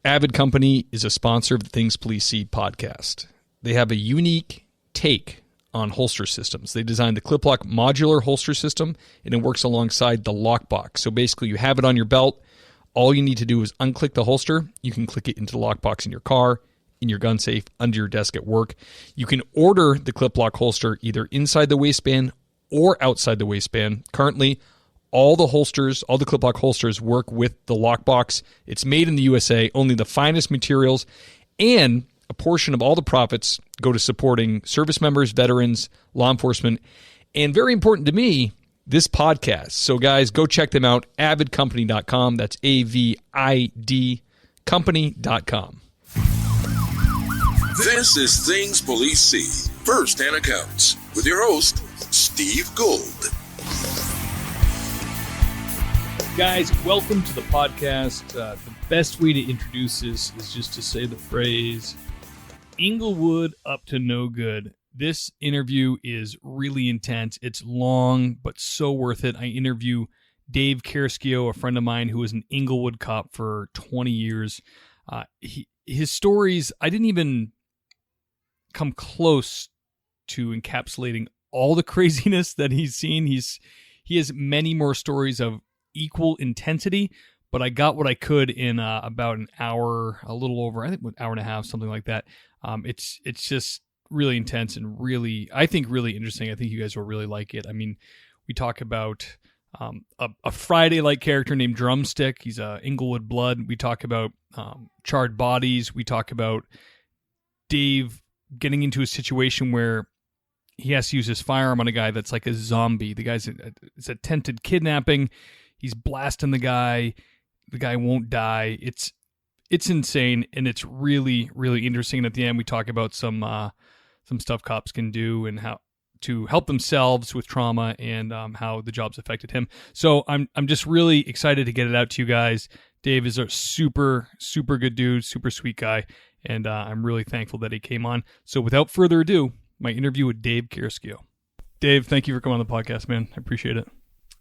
Avid Company is a sponsor of the Things Police See podcast. They have a unique take on holster systems. They designed the clip-lock modular holster system, and it works alongside the lockbox. So basically, you have it on your belt. All you need to do is unclick the holster. You can click it into the lockbox in your car, in your gun safe, under your desk at work. You can order the clip-lock holster either inside the waistband or outside the waistband. Currently, all the clip-lock holsters work with the lockbox. It's made in the USA, only the finest materials, and a portion of all the profits go to supporting service members, veterans, law enforcement, and very important to me, this podcast. So guys, go check them out, avidcompany.com. That's AVID company.com. This is Things Police See, first-hand accounts, with your host, Steve Gold. Guys, welcome to the podcast. The best way to introduce this is just to say the phrase, Inglewood up to no good. This interview is really intense. It's long, but so worth it. I interview Dave Carrasquillo, a friend of mine who was an Inglewood cop for 20 years. His stories, I didn't even come close to encapsulating all the craziness that he's seen. He has many more stories of equal intensity, but I got what I could in about an hour, a little over, I think an hour and a half, something like that. It's just really intense and really, I think, really interesting. I think you guys will really like it. I mean, we talk about a Friday-like character named Drumstick. He's a Inglewood Blood. We talk about charred bodies. We talk about Dave getting into a situation where he has to use his firearm on a guy that's like a zombie. The guy's it's attempted kidnapping. He's blasting the guy. The guy won't die. It's insane, and it's really, really interesting. And at the end, we talk about some stuff cops can do and how to help themselves with trauma and how the job's affected him. So I'm just really excited to get it out to you guys. Dave is a super, super good dude, super sweet guy, and I'm really thankful that he came on. So without further ado, my interview with Dave Carrasquillo. Dave, thank you for coming on the podcast, man. I appreciate it.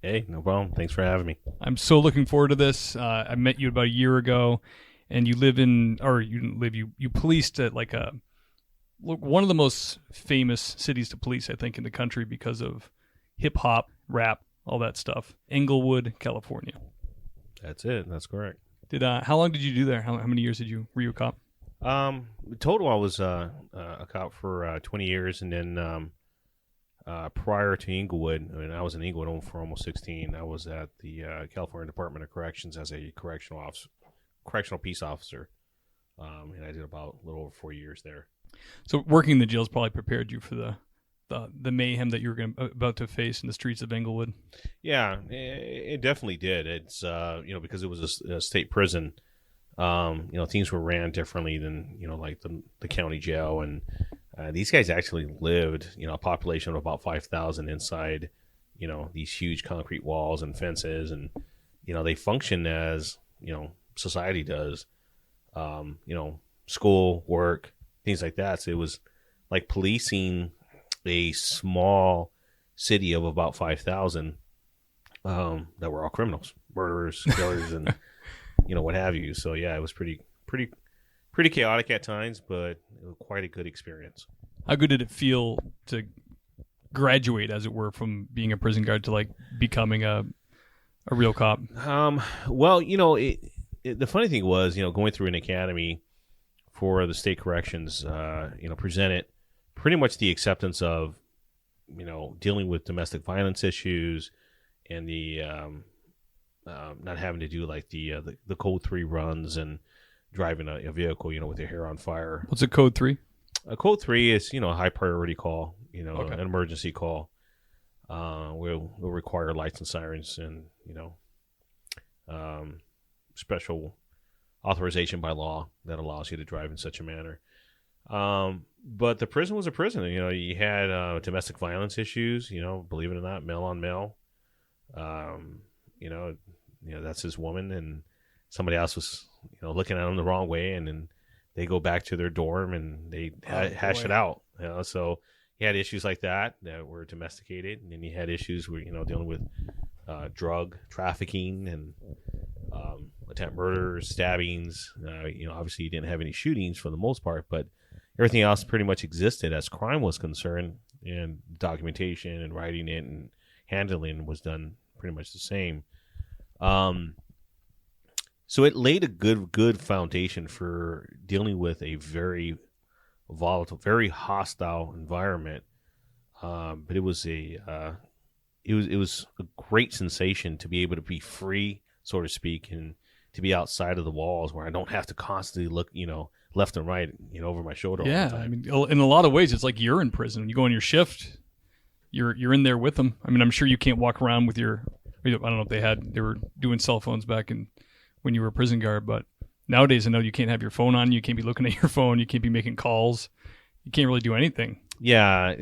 Hey, no problem. Thanks for having me. I'm so looking forward to this. I met you about a year ago, and you live in, or you didn't live, you policed at like one of the most famous cities to police, I think, in the country because of hip hop, rap, all that stuff. Inglewood, California. That's it. That's correct. How long did you do there? How many years were you a cop? Total, I was a cop for 20 years, and then prior to Inglewood, I mean, I was in Inglewood for almost 16. I was at the California Department of Corrections as a correctional peace officer, and I did about a little over 4 years there. So working in the jails probably prepared you for the mayhem that you were about to face in the streets of Inglewood. Yeah, it definitely did. It's because it was a state prison. Things were ran differently than like the county jail, and these guys actually lived a population of about 5,000 inside these huge concrete walls and fences, and they function as society does, school, work, things like that. So it was like policing a small city of about 5,000 that were all criminals, murderers, killers, and what have you. So yeah, it was pretty chaotic at times, but it was quite a good experience. How good did it feel to graduate, as it were, from being a prison guard to like becoming a real cop? Well, the funny thing was, going through an academy for the state corrections, presented pretty much the acceptance of, dealing with domestic violence issues and the not having to do like the code 3 runs and driving a vehicle, with your hair on fire. What's a code 3? A code 3 is, a high priority call, Okay. An emergency call. Will require lights and sirens and, special authorization by law that allows you to drive in such a manner. But the prison was a prison. You had domestic violence issues, believe it or not, male on male. That's his woman, and somebody else was, looking at him the wrong way, and then they go back to their dorm and they hash it out. So he had issues like that were domesticated, and then he had issues with, dealing with drug trafficking and attempt murders, stabbings. Obviously you didn't have any shootings for the most part, but everything else pretty much existed as crime was concerned, and documentation and writing it and handling was done pretty much the same. So it laid a good foundation for dealing with a very volatile, very hostile environment. But it was a great sensation to be able to be free, so to speak, and to be outside of the walls where I don't have to constantly look, left and right, over my shoulder. Yeah, all the time. I mean, in a lot of ways, it's like you're in prison. When you go on your shift, you're in there with them. I mean, I'm sure you can't walk around with your. I don't know if they were doing cell phones back when you were a prison guard, but nowadays I know you can't have your phone on. You can't be looking at your phone. You can't be making calls. You can't really do anything. Yeah,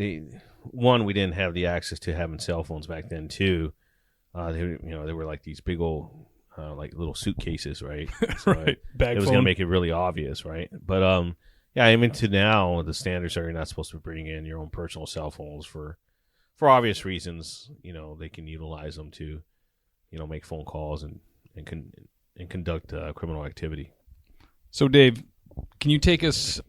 one, we didn't have the access to having cell phones back then. Two, they were like these big old like little suitcases, right? So right. It was going to make it really obvious, right? But yeah, I mean, to now the standards are you're not supposed to bring in your own personal cell phones for obvious reasons. They can utilize them to, make phone calls and conduct criminal activity. So, Dave, can you take us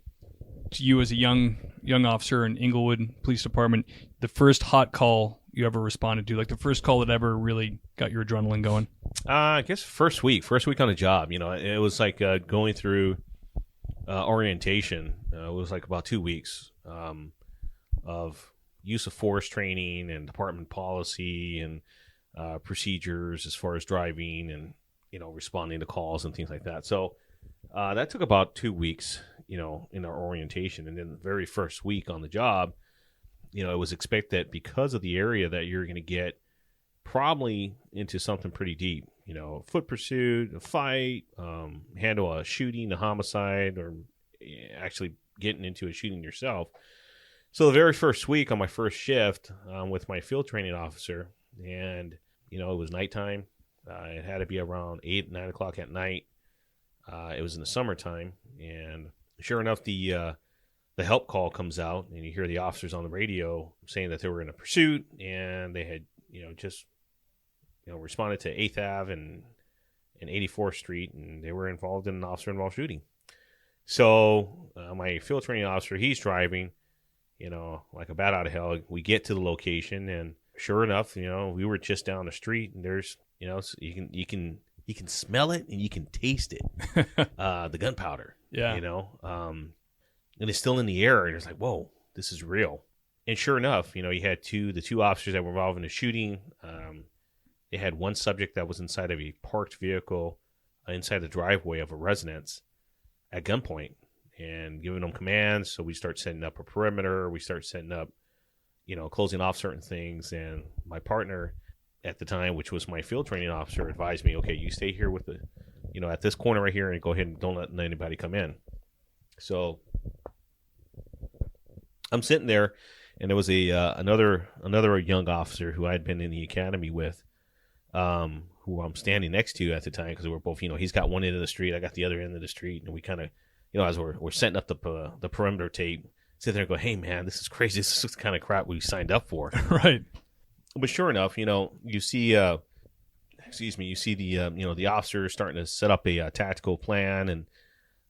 to you as a young officer in Inglewood Police Department, the first hot call you ever responded to, like the first call that ever really got your adrenaline going? I guess first week on the job. It was like going through orientation. It was like about 2 weeks of use of force training and department policy and procedures as far as driving and responding to calls and things like that. So that took about 2 weeks, in our orientation. And then the very first week on the job, it was expected that because of the area that you're going to get probably into something pretty deep, foot pursuit, a fight, handle a shooting, a homicide, or actually getting into a shooting yourself. So the very first week on my first shift with my field training officer, and, it was nighttime. It had to be around 8, 9 o'clock at night. It was in the summertime, and sure enough, the help call comes out, and you hear the officers on the radio saying that they were in a pursuit, and they had, just, responded to 8th Ave and 84th Street, and they were involved in an officer-involved shooting. So my field training officer, he's driving, like a bat out of hell. We get to the location, and sure enough, we were just down the street, and there's, so you can smell it and you can taste it, the gunpowder. Yeah. And it's still in the air, and it's like, whoa, this is real. And sure enough, you had the two officers that were involved in the shooting. They had one subject that was inside of a parked vehicle inside the driveway of a residence at gunpoint and giving them commands. So we start setting up a perimeter. We start setting up, closing off certain things. And my partner at the time, which was my field training officer, advised me, okay, you stay here with the, at this corner right here, and go ahead and don't let anybody come in. So I'm sitting there, and there was another young officer who I had been in the academy with, who I'm standing next to at the time, because we were both, he's got one end of the street, I got the other end of the street, and we kind of, as we're setting up the perimeter tape, sit there and go, hey man, this is crazy. This is the kind of crap we signed up for. Right. But sure enough, you see the the officers starting to set up a tactical plan, and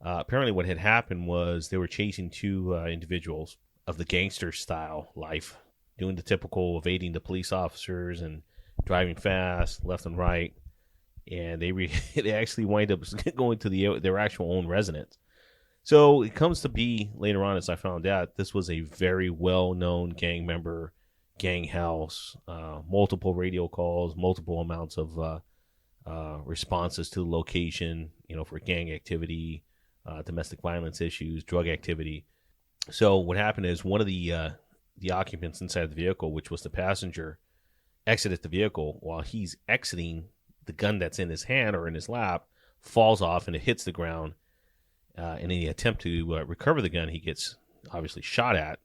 apparently what had happened was they were chasing two individuals of the gangster style life, doing the typical evading the police officers and driving fast left and right, and they actually wind up going to their actual own residence. So it comes to be later on, as I found out, this was a very well-known gang member, gang house, multiple radio calls, multiple amounts of responses to the location, for gang activity, domestic violence issues, drug activity. So what happened is one of the occupants inside the vehicle, which was the passenger, exited the vehicle. While he's exiting, the gun that's in his hand or in his lap falls off and it hits the ground. In the attempt to recover the gun, he gets obviously shot at,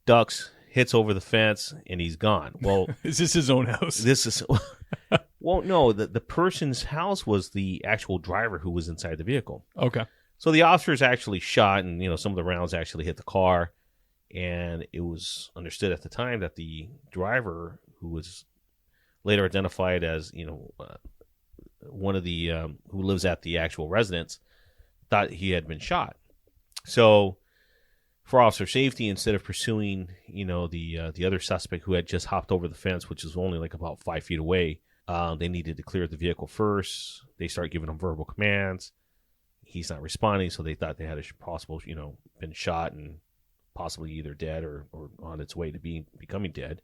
ducks, hits over the fence, and he's gone. Well, is this his own house? This is well, no. The person's house was the actual driver who was inside the vehicle. Okay. So the officers actually shot, and some of the rounds actually hit the car, and it was understood at the time that the driver, who was later identified as one of the who lives at the actual residence thought he had been shot. So for officer safety, instead of pursuing, the other suspect who had just hopped over the fence, which was only like about 5 feet away, they needed to clear the vehicle first. They start giving him verbal commands. He's not responding, so they thought they had a possible, been shot and possibly either dead or on its way to becoming dead.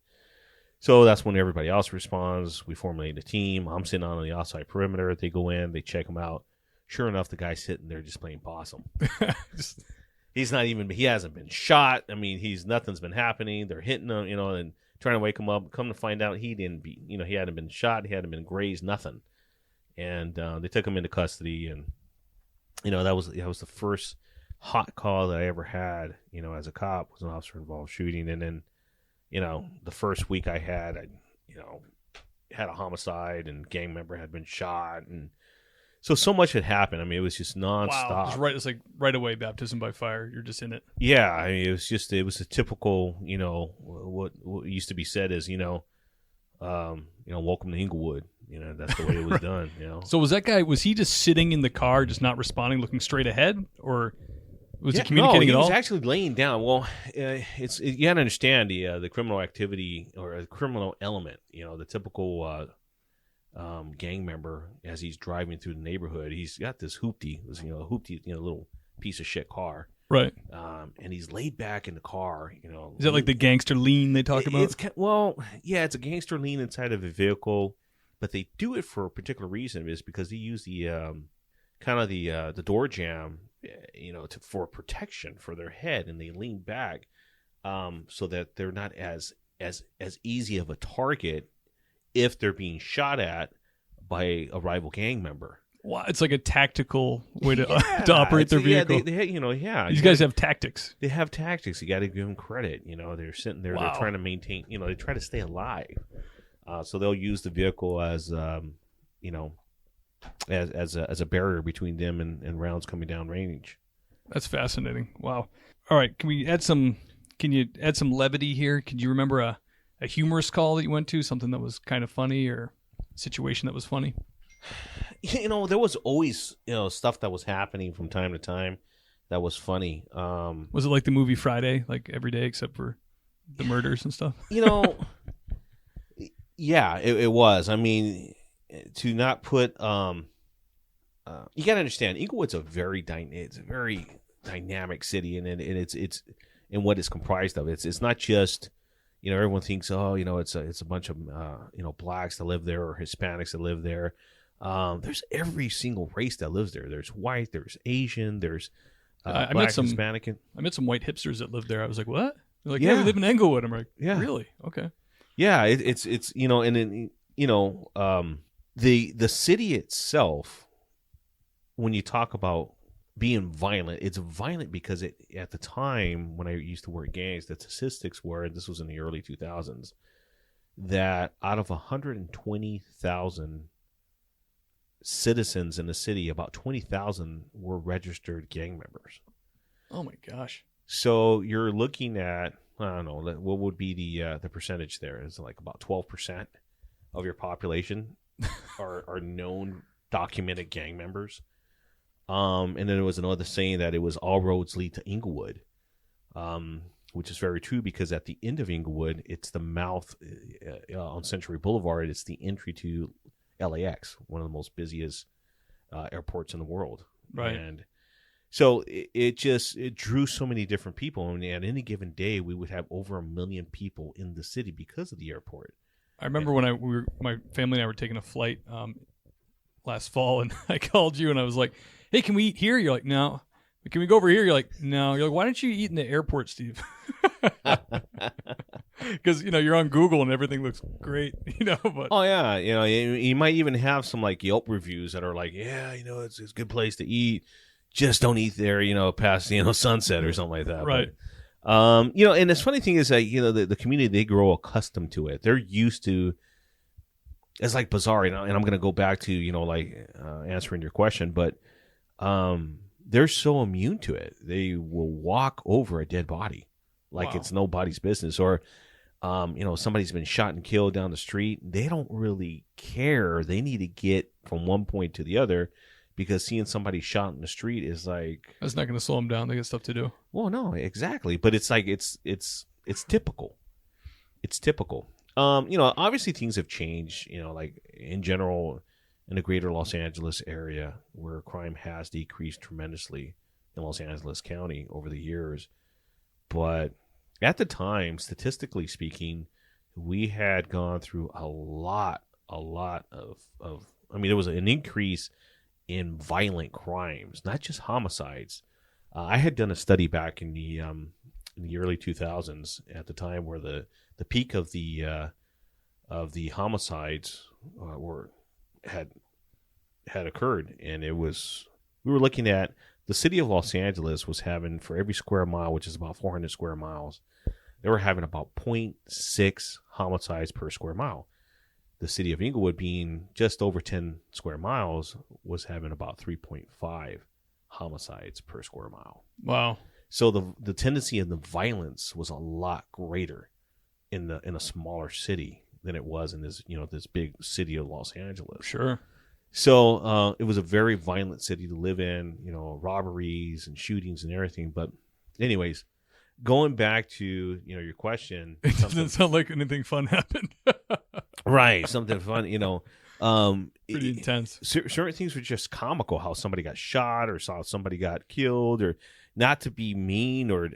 So that's when everybody else responds. We formulate a team. I'm sitting on the outside perimeter. They go in. They check him out. Sure enough, the guy's sitting there just playing possum. He hasn't been shot. I mean, nothing's been happening. They're hitting him, and trying to wake him up. Come to find out, he hadn't been shot. He hadn't been grazed, nothing. And they took him into custody. And, that was the first hot call that I ever had, as a cop, was an officer-involved shooting. And then, the first week I had a homicide and gang member had been shot. And so much had happened. I mean, it was just nonstop. Wow. It's like right away, baptism by fire. You're just in it. Yeah. I mean, it was a typical, what used to be said is, welcome to Inglewood. That's the way it was done, So was he just sitting in the car, just not responding, looking straight ahead? Or was he communicating at all? He was actually laying down. Well, you got to understand the criminal activity or the criminal element. The typical gang member, as he's driving through the neighborhood, he's got this hoopty, little piece of shit car, right? And he's laid back in the car. Is that like the gangster lean they talk about? It's a gangster lean inside of a vehicle, but they do it for a particular reason. Is because they use the the door jamb, for protection for their head, and they lean back, so that they're not as easy of a target if they're being shot at by a rival gang member. Wow, it's like a tactical way to operate their vehicle. These guys have tactics. They have tactics. You got to give them credit. They're sitting there. Wow. They're trying to maintain. They try to stay alive. So they'll use the vehicle as as a barrier between them and rounds coming down range. That's fascinating. Wow. All right, can you add some levity here? Can you remember a humorous call that you went to, something that was kind of funny or a situation that was funny? There was always, stuff that was happening from time to time that was funny. Was it like the movie Friday, like every day except for the murders and stuff? Yeah, it was. I mean, to not put, you got to understand, Inglewood's a very dynamic city, and it's and what it's comprised of. It's not just, everyone thinks, it's a bunch of blacks that live there or Hispanics that live there. There's every single race that lives there. There's white, there's Asian, there's black, Hispanic. I met some white hipsters that lived there. I was like, what? They're like, yeah, we live in Inglewood. I'm like, yeah, really? Okay. Yeah, it's and then the city itself, when you talk about being violent, it's violent because at the time when I used to work gangs, the statistics were, and this was in the early 2000s, that out of 120,000 citizens in the city, about 20,000 were registered gang members. Oh my gosh. So you're looking at, I don't know, what would be the percentage there? Is it like about 12% of your population are known documented gang members? And then there was another saying that it was all roads lead to Inglewood, which is very true because at the end of Inglewood, it's the mouth on Century Boulevard. It's the entry to LAX, one of the most busiest airports in the world. Right. And so it drew so many different people. And at any given day, we would have over 1 million people in the city because of the airport. I remember when my family and I were taking a flight last fall, and I called you and I was like, hey, can we eat here? You're like, no. Can we go over here? You're like, no. You're like, why don't you eat in the airport, Steve? Because, you're on Google and everything looks great, But oh, yeah. You might even have some like Yelp reviews that are like, yeah, it's a good place to eat. Just don't eat there, past, sunset or something like that. Right. But, and the funny thing is that, the community, they grow accustomed to it. They're used to, it's like bizarre, and I'm going to go back to, answering your question, but they're so immune to it. They will walk over a dead body like it's nobody's business. Or, somebody's been shot and killed down the street. They don't really care. They need to get from one point to the other, because seeing somebody shot in the street is like, That's not going to slow them down. They got stuff to do. well, no, exactly. But it's like it's typical. It's typical. Obviously things have changed. Like in general, in the greater Los Angeles area, where crime has decreased tremendously in Los Angeles County over the years. But at the time, statistically speaking, we had gone through a lot of there was an increase in violent crimes, not just homicides. I had done a study back in the early 2000s at the time where the peak of the homicides had occurred, and we were looking at the city of Los Angeles was having, for every square mile, which is about 400 square miles, they were having about 0.6 homicides per square mile. The city of Inglewood, being just over 10 square miles, was having about 3.5 homicides per square mile. Wow. So the tendency of the violence was a lot greater in a smaller city than it was in this big city of Los Angeles. Sure. So it was a very violent city to live in, robberies and shootings and everything. But anyways, going back to, your question. It doesn't sound like anything fun happened. Right. Something fun, Pretty intense. Certain things were just comical, how somebody got shot or how somebody got killed, or not to be mean or,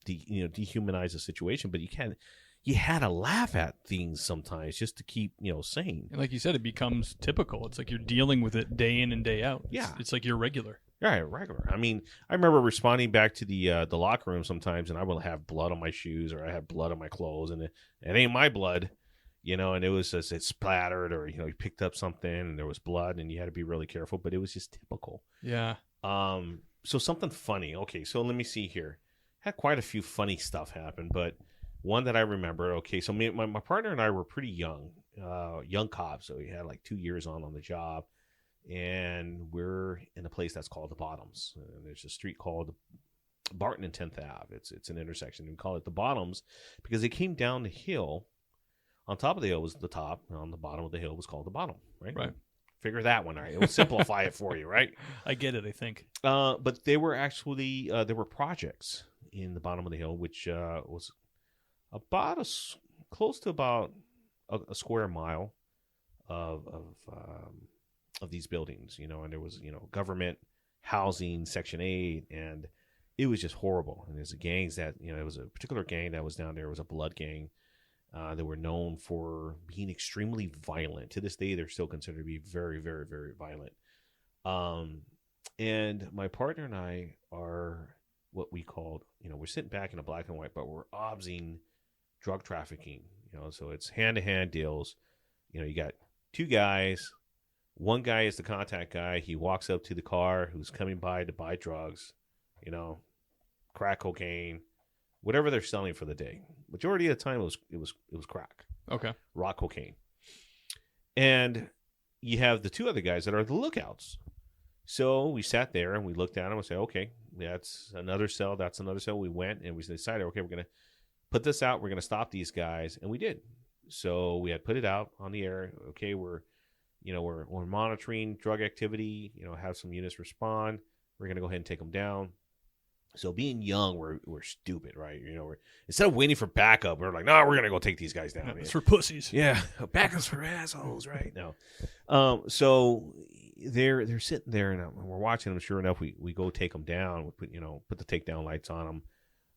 dehumanize the situation, but you had to laugh at things sometimes just to keep, sane. And like you said, it becomes typical. It's like you're dealing with it day in and day out. Yeah. It's like you're regular. Right, regular. I mean, I remember responding back to the locker room sometimes, and I would have blood on my shoes, or I had blood on my clothes, and it ain't my blood, and it was just, it splattered, or you picked up something and there was blood, and you had to be really careful. But it was just typical. Yeah. So something funny. Okay, so let me see here. Had quite a few funny stuff happen, but one that I remember. Okay, so my partner and I were pretty young cops, so we had like 2 years on the job. And we're in a place that's called the Bottoms. And there's a street called Barton and 10th Ave. It's an intersection. We call it the Bottoms because it came down the hill. On top of the hill was the top, and on the bottom of the hill was called the bottom, right? Right. Figure that one out. It will simplify it for you, right? I get it, I think. But they were actually, there were projects in the bottom of the hill, which was about close to about a square mile of these buildings, and there was, government housing, Section 8, and it was just horrible. And there's gangs that, there was a particular gang that was down there. It was a blood gang. They were known for being extremely violent. To this day, they're still considered to be very, very, very violent. And my partner and I are what we called, we're sitting back in a black and white, but we're obsing drug trafficking, so it's hand-to-hand deals. You got two guys. One guy is the contact guy. He walks up to the car who's coming by to buy drugs, crack cocaine, whatever they're selling for the day. Majority of the time it was crack. Okay. Rock cocaine. And you have the two other guys that are the lookouts. So we sat there and we looked at them and said, okay, that's another cell. That's another cell. We went and we decided, okay, we're going to put this out. We're going to stop these guys. And we did. So we had put it out on the air. Okay, we're monitoring drug activity, have some units respond. We're going to go ahead and take them down. So being young, we're stupid, right? Instead of waiting for backup, we're like, no, we're going to go take these guys down. It's for pussies. Yeah. Backup's for assholes, right? No. So they're sitting there and we're watching them. Sure enough, we go take them down. We put the takedown lights on them,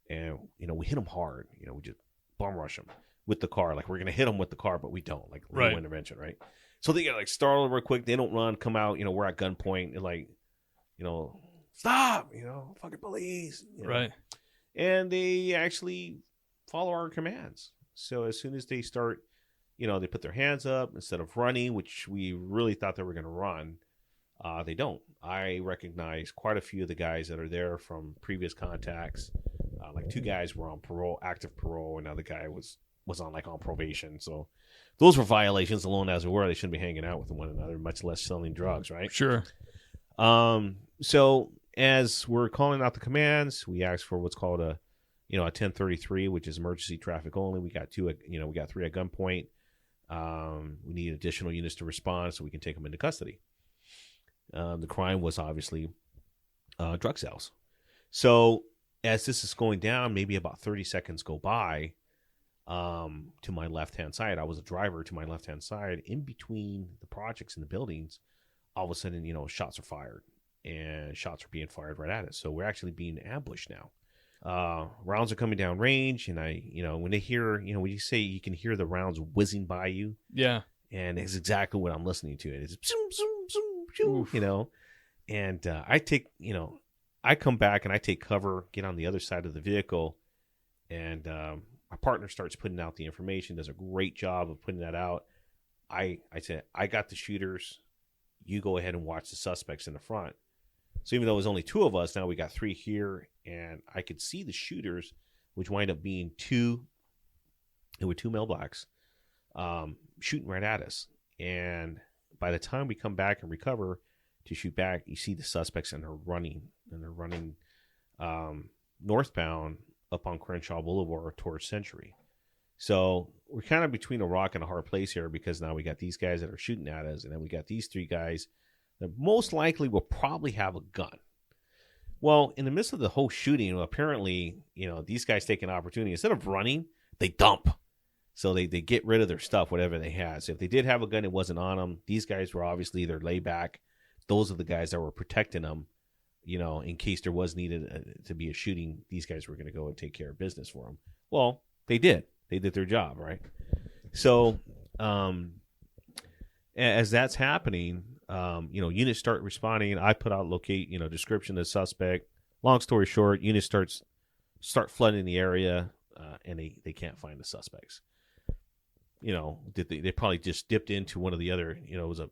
and, we hit them hard. We just bum rush them with the car. Like, we're going to hit them with the car, but we don't. Like, right. Intervention, right? So they get startled real quick. They don't run, come out. We're at gunpoint and stop. Fucking police. Right. And they actually follow our commands. So as soon as they start, they put their hands up instead of running, which we really thought they were going to run. They don't. I recognize quite a few of the guys that are there from previous contacts. Like two guys were on parole, active parole, and another guy was on probation. So those were violations alone as it were. They shouldn't be hanging out with one another, much less selling drugs, right? Sure. So as we're calling out the commands, we ask for what's called a 1033, which is emergency traffic only. We got three at gunpoint. We need additional units to respond so we can take them into custody. The crime was obviously drug sales. So as this is going down, maybe about 30 seconds go by to my left-hand side. I was a driver to my left-hand side. In between the projects and the buildings, all of a sudden, shots are fired. And shots are being fired right at us. So we're actually being ambushed now. Rounds are coming down range, and when they hear, when you say you can hear the rounds whizzing by you. Yeah. And it's exactly what I'm listening to. It's zoom, zoom, zoom, zoom, and I come back and I take cover, get on the other side of the vehicle, and my partner starts putting out the information, does a great job of putting that out. I said, I got the shooters. You go ahead and watch the suspects in the front. So even though it was only 2 of us, now we got 3 here, and I could see the shooters, which wind up being 2. There were 2 male blacks shooting right at us. And by the time we come back and recover to shoot back, you see the suspects, and they're running northbound up on Crenshaw Boulevard towards Century. So we're kind of between a rock and a hard place here, because now we got these guys that are shooting at us, and then we got these 3 guys that most likely will probably have a gun. Well, in the midst of the whole shooting, apparently, these guys take an opportunity. Instead of running, they dump. So they get rid of their stuff, whatever they had. So if they did have a gun, it wasn't on them. These guys were obviously either laid back. Those are the guys that were protecting them, in case there was needed to be a shooting. These guys were going to go and take care of business for them. Well, they did. They did their job, right? So as that's happening, units start responding. I put out description of the suspect. Long story short, units start flooding the area, and they can't find the suspects. They probably just dipped into one of the other, it was a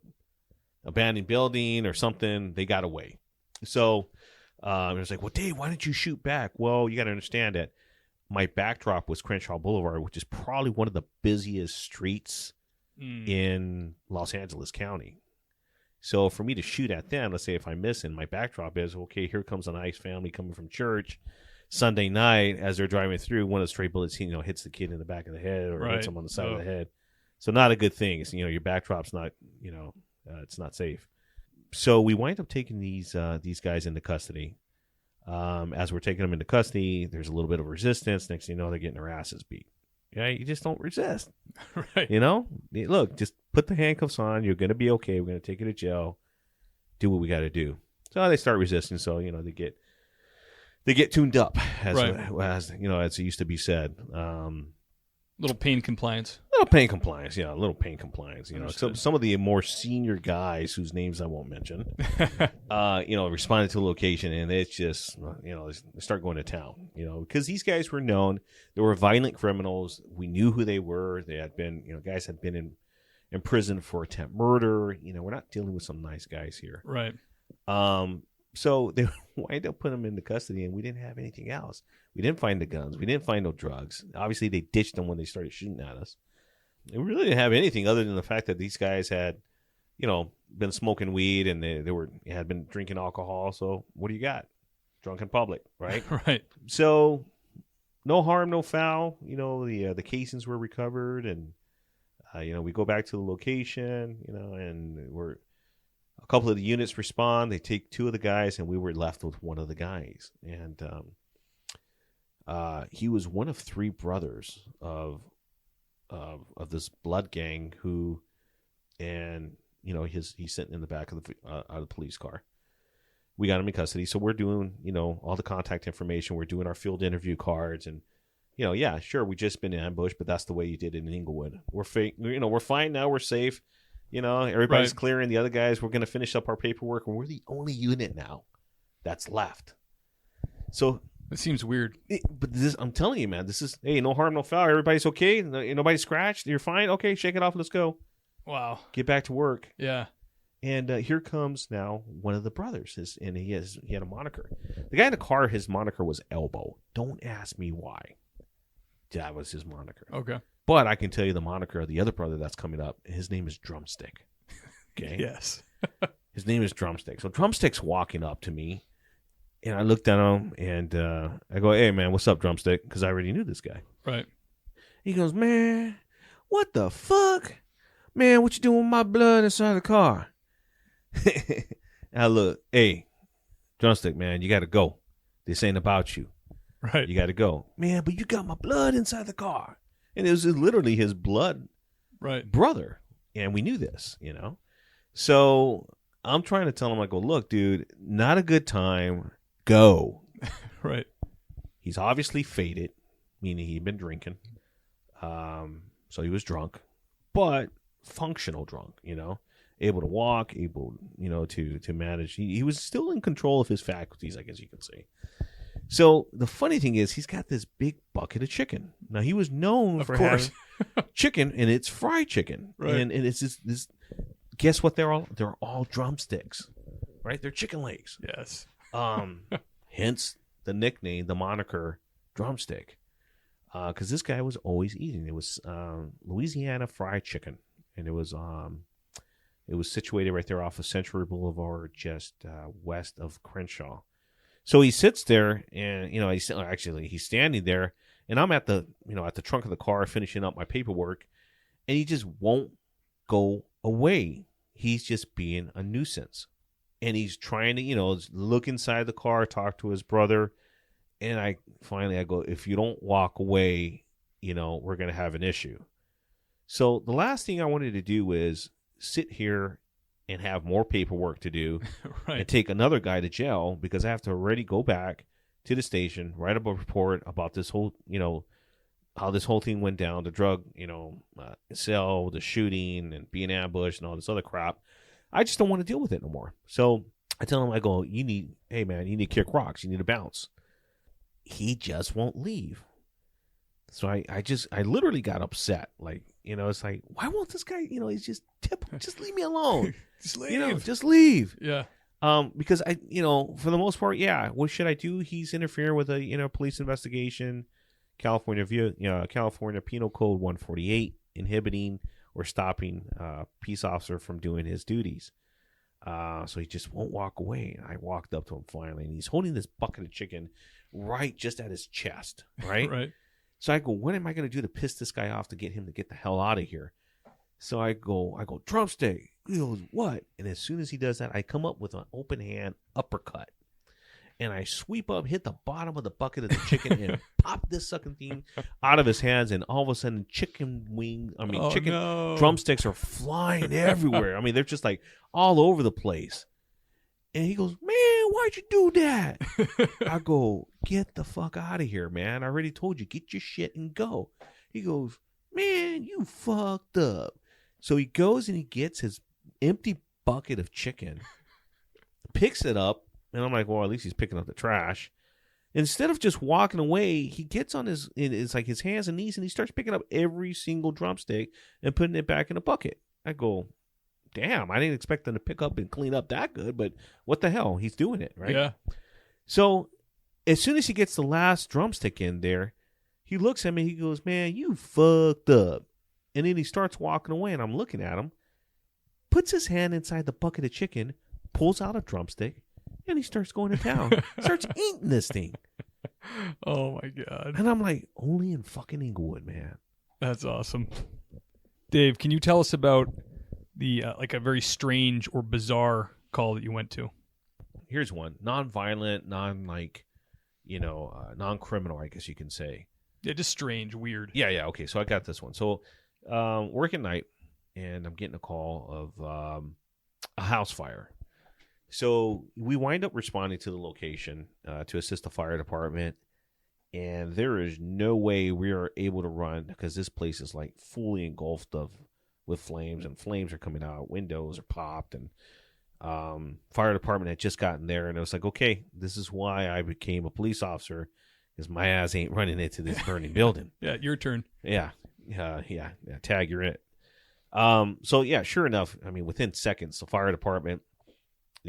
abandoned building or something. They got away. So it was like, well, Dave, why didn't you shoot back? Well, you got to understand that my backdrop was Crenshaw Boulevard, which is probably one of the busiest streets in Los Angeles County. So for me to shoot at them, let's say if I miss, and my backdrop is, okay, here comes a nice family coming from church Sunday night, as they're driving through, one of the stray bullets, hits the kid in the back of the head, or hits him on the side of the head. So not a good thing. It's, your backdrop's not, it's not safe. So we wind up taking these guys into custody. As we're taking them into custody, there's a little bit of resistance. Next thing you know, they're getting their asses beat. Yeah, you just don't resist. Right. Look, just put the handcuffs on. You're going to be okay. We're going to take you to jail. Do what we got to do. So they start resisting. So, they get tuned up, as it used to be said. Little pain compliance. A little pain compliance. Some of the more senior guys, whose names I won't mention, responded to the location, and it's just, they start going to town, because these guys were known. They were violent criminals. We knew who they were. They had been, guys had been in prison for attempt murder. We're not dealing with some nice guys here. Right. So they wind up putting them into custody, and we didn't have anything else. We didn't find the guns. We didn't find no drugs. Obviously, they ditched them when they started shooting at us. And we really didn't have anything other than the fact that these guys had, been smoking weed, and they had been drinking alcohol. So what do you got? Drunk in public, right? Right. So no harm, no foul. The casings were recovered, and we go back to the location, and a couple of the units respond. They take 2 of the guys, and we were left with 1 of the guys. And he was one of 3 brothers of this blood gang who, and he's sitting in the back of the police car. We got him in custody, so we're doing all the contact information. We're doing our field interview cards, and yeah, sure, we just been ambushed, but that's the way you did it in Inglewood. We're we're fine now. We're safe. Everybody's clearing. The other guys, we're going to finish up our paperwork, and we're the only unit now that's left. So it seems weird. But I'm telling you, man, this is, hey, no harm, no foul. Everybody's okay. Nobody scratched. You're fine. Okay, shake it off. Let's go. Wow. Get back to work. Yeah. And here comes now one of the brothers, and he had a moniker. The guy in the car, his moniker was Elbow. Don't ask me why. That was his moniker. Okay. But I can tell you the moniker of the other brother that's coming up. His name is Drumstick. Okay. Yes. His name is Drumstick. So Drumstick's walking up to me, and I looked at him, and I go, "Hey, man, what's up, Drumstick?" Because I already knew this guy. Right. He goes, "Man, what the fuck? man, what you doing with my blood inside the car? Now look, hey, drumstick, man, you got to go. This ain't about you. Right. You got to go. Man, but you got my blood inside the car. And it was literally his blood brother. And we knew this, you know. So I'm trying to tell him, I go, look, dude, not a good time. Go. Right. He's obviously faded, meaning he'd been drinking. So he was drunk, but functional drunk, you know, able to walk, able, you know, to manage. He was still in control of his faculties, I guess you could say. So the funny thing is he's got this big bucket of chicken. Now he was known for having chicken, and it's fried chicken. Right. And it's this guess what they're all drumsticks. Right? They're chicken legs. Yes. Hence the nickname, the moniker drumstick. Because this guy was always eating. It was Louisiana fried chicken, and it was situated right there off of Century Boulevard, just west of Crenshaw. So he sits there, and you know, he's standing there, and I'm at the trunk of the car finishing up my paperwork, and he just won't go away. He's just being a nuisance, and he's trying to, you know, look inside the car, talk to his brother. And I go, if you don't walk away, you know, we're going to have an issue. So the last thing I wanted to do is sit here and have more paperwork to do and take another guy to jail, because I have to already go back to the station, write up a report about this whole, you know, how this whole thing went down, the drug, you know, sale, the shooting and being ambushed and all this other crap. I just don't want to deal with it no more. So I tell him, I go, hey man, you need to kick rocks. You need to bounce. He just won't leave. So I literally got upset. Like, you know, it's like, why won't this guy, you know, he's just leave me alone. Just leave. You know, just leave. Yeah. Because I, you know, for the most part, yeah, what should I do? He's interfering with a, you know, police investigation, California Penal Code 148, inhibiting or stopping a peace officer from doing his duties. So he just won't walk away. And I walked up to him finally, and he's holding this bucket of chicken right just at his chest, right? Right. So I go, what am I going to do to piss this guy off to get him to get the hell out of here? So I go, drumstick. He goes, what? And as soon as he does that, I come up with an open hand uppercut. And I sweep up, hit the bottom of the bucket of the chicken, and pop this sucking thing out of his hands. And all of a sudden, chicken drumsticks are flying everywhere. I mean, they're just like all over the place. And he goes, man, why'd you do that? I go, get the fuck out of here, man. I already told you, get your shit and go. He goes, man, you fucked up. So he goes and he gets his empty bucket of chicken, picks it up, and I'm like, well, at least he's picking up the trash. Instead of just walking away, he gets on his hands and knees, and he starts picking up every single drumstick and putting it back in the bucket. I go, damn, I didn't expect him to pick up and clean up that good, but what the hell? He's doing it, right? Yeah. So as soon as he gets the last drumstick in there, he looks at me, he goes, man, you fucked up. And then he starts walking away, and I'm looking at him, puts his hand inside the bucket of chicken, pulls out a drumstick, and he starts going to town. Starts eating this thing. Oh, my God. And I'm like, only in fucking Inglewood, man. That's awesome. Dave, can you tell us about the like a very strange or bizarre call that you went to? Here's one. Non-violent, non-criminal, I guess you can say. Yeah, just strange, weird. Yeah. Okay, so I got this one. So working night, and I'm getting a call of a house fire. So we wind up responding to the location to assist the fire department, and there is no way we are able to run because this place is like fully engulfed with flames, and flames are coming out, windows are popped, and fire department had just gotten there, and it was like, okay, this is why I became a police officer, because my ass ain't running into this burning building. Yeah, your turn. Yeah, tag, you're it. So yeah, sure enough, I mean, within seconds, the fire department,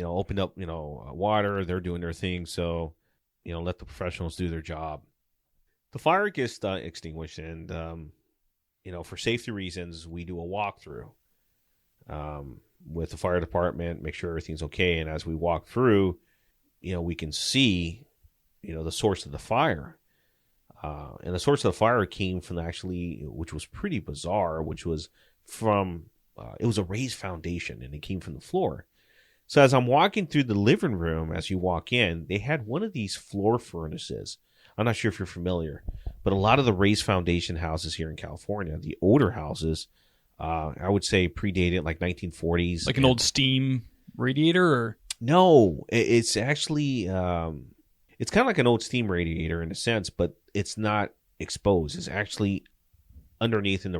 opened up, water. They're doing their thing. So, let the professionals do their job. The fire gets extinguished, and, for safety reasons, we do a walkthrough with the fire department, make sure everything's okay. And as we walk through, we can see, the source of the fire. And the source of the fire came from which was pretty bizarre, which was from it was a raised foundation, and it came from the floor. So as I'm walking through the living room, as you walk in, they had one of these floor furnaces. I'm not sure if you're familiar, but a lot of the raised foundation houses here in California, the older houses, I would say predated like 1940s. Like an old steam radiator, or? No, it's actually, it's kind of like an old steam radiator in a sense, but it's not exposed. It's actually underneath in the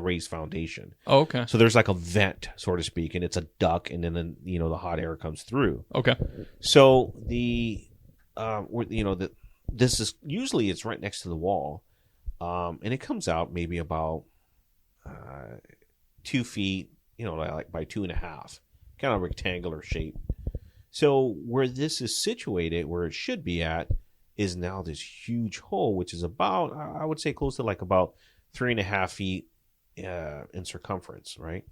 raised foundation. Oh, okay. So there's like a vent, so to speak, and it's a duct, and then the hot air comes through. Okay. So this is usually it's right next to the wall, and it comes out maybe about 2 feet, like by 2.5, kind of rectangular shape. So where this is situated, where it should be at, is now this huge hole, which is about, I would say, close to like about 3.5 feet in circumference, right?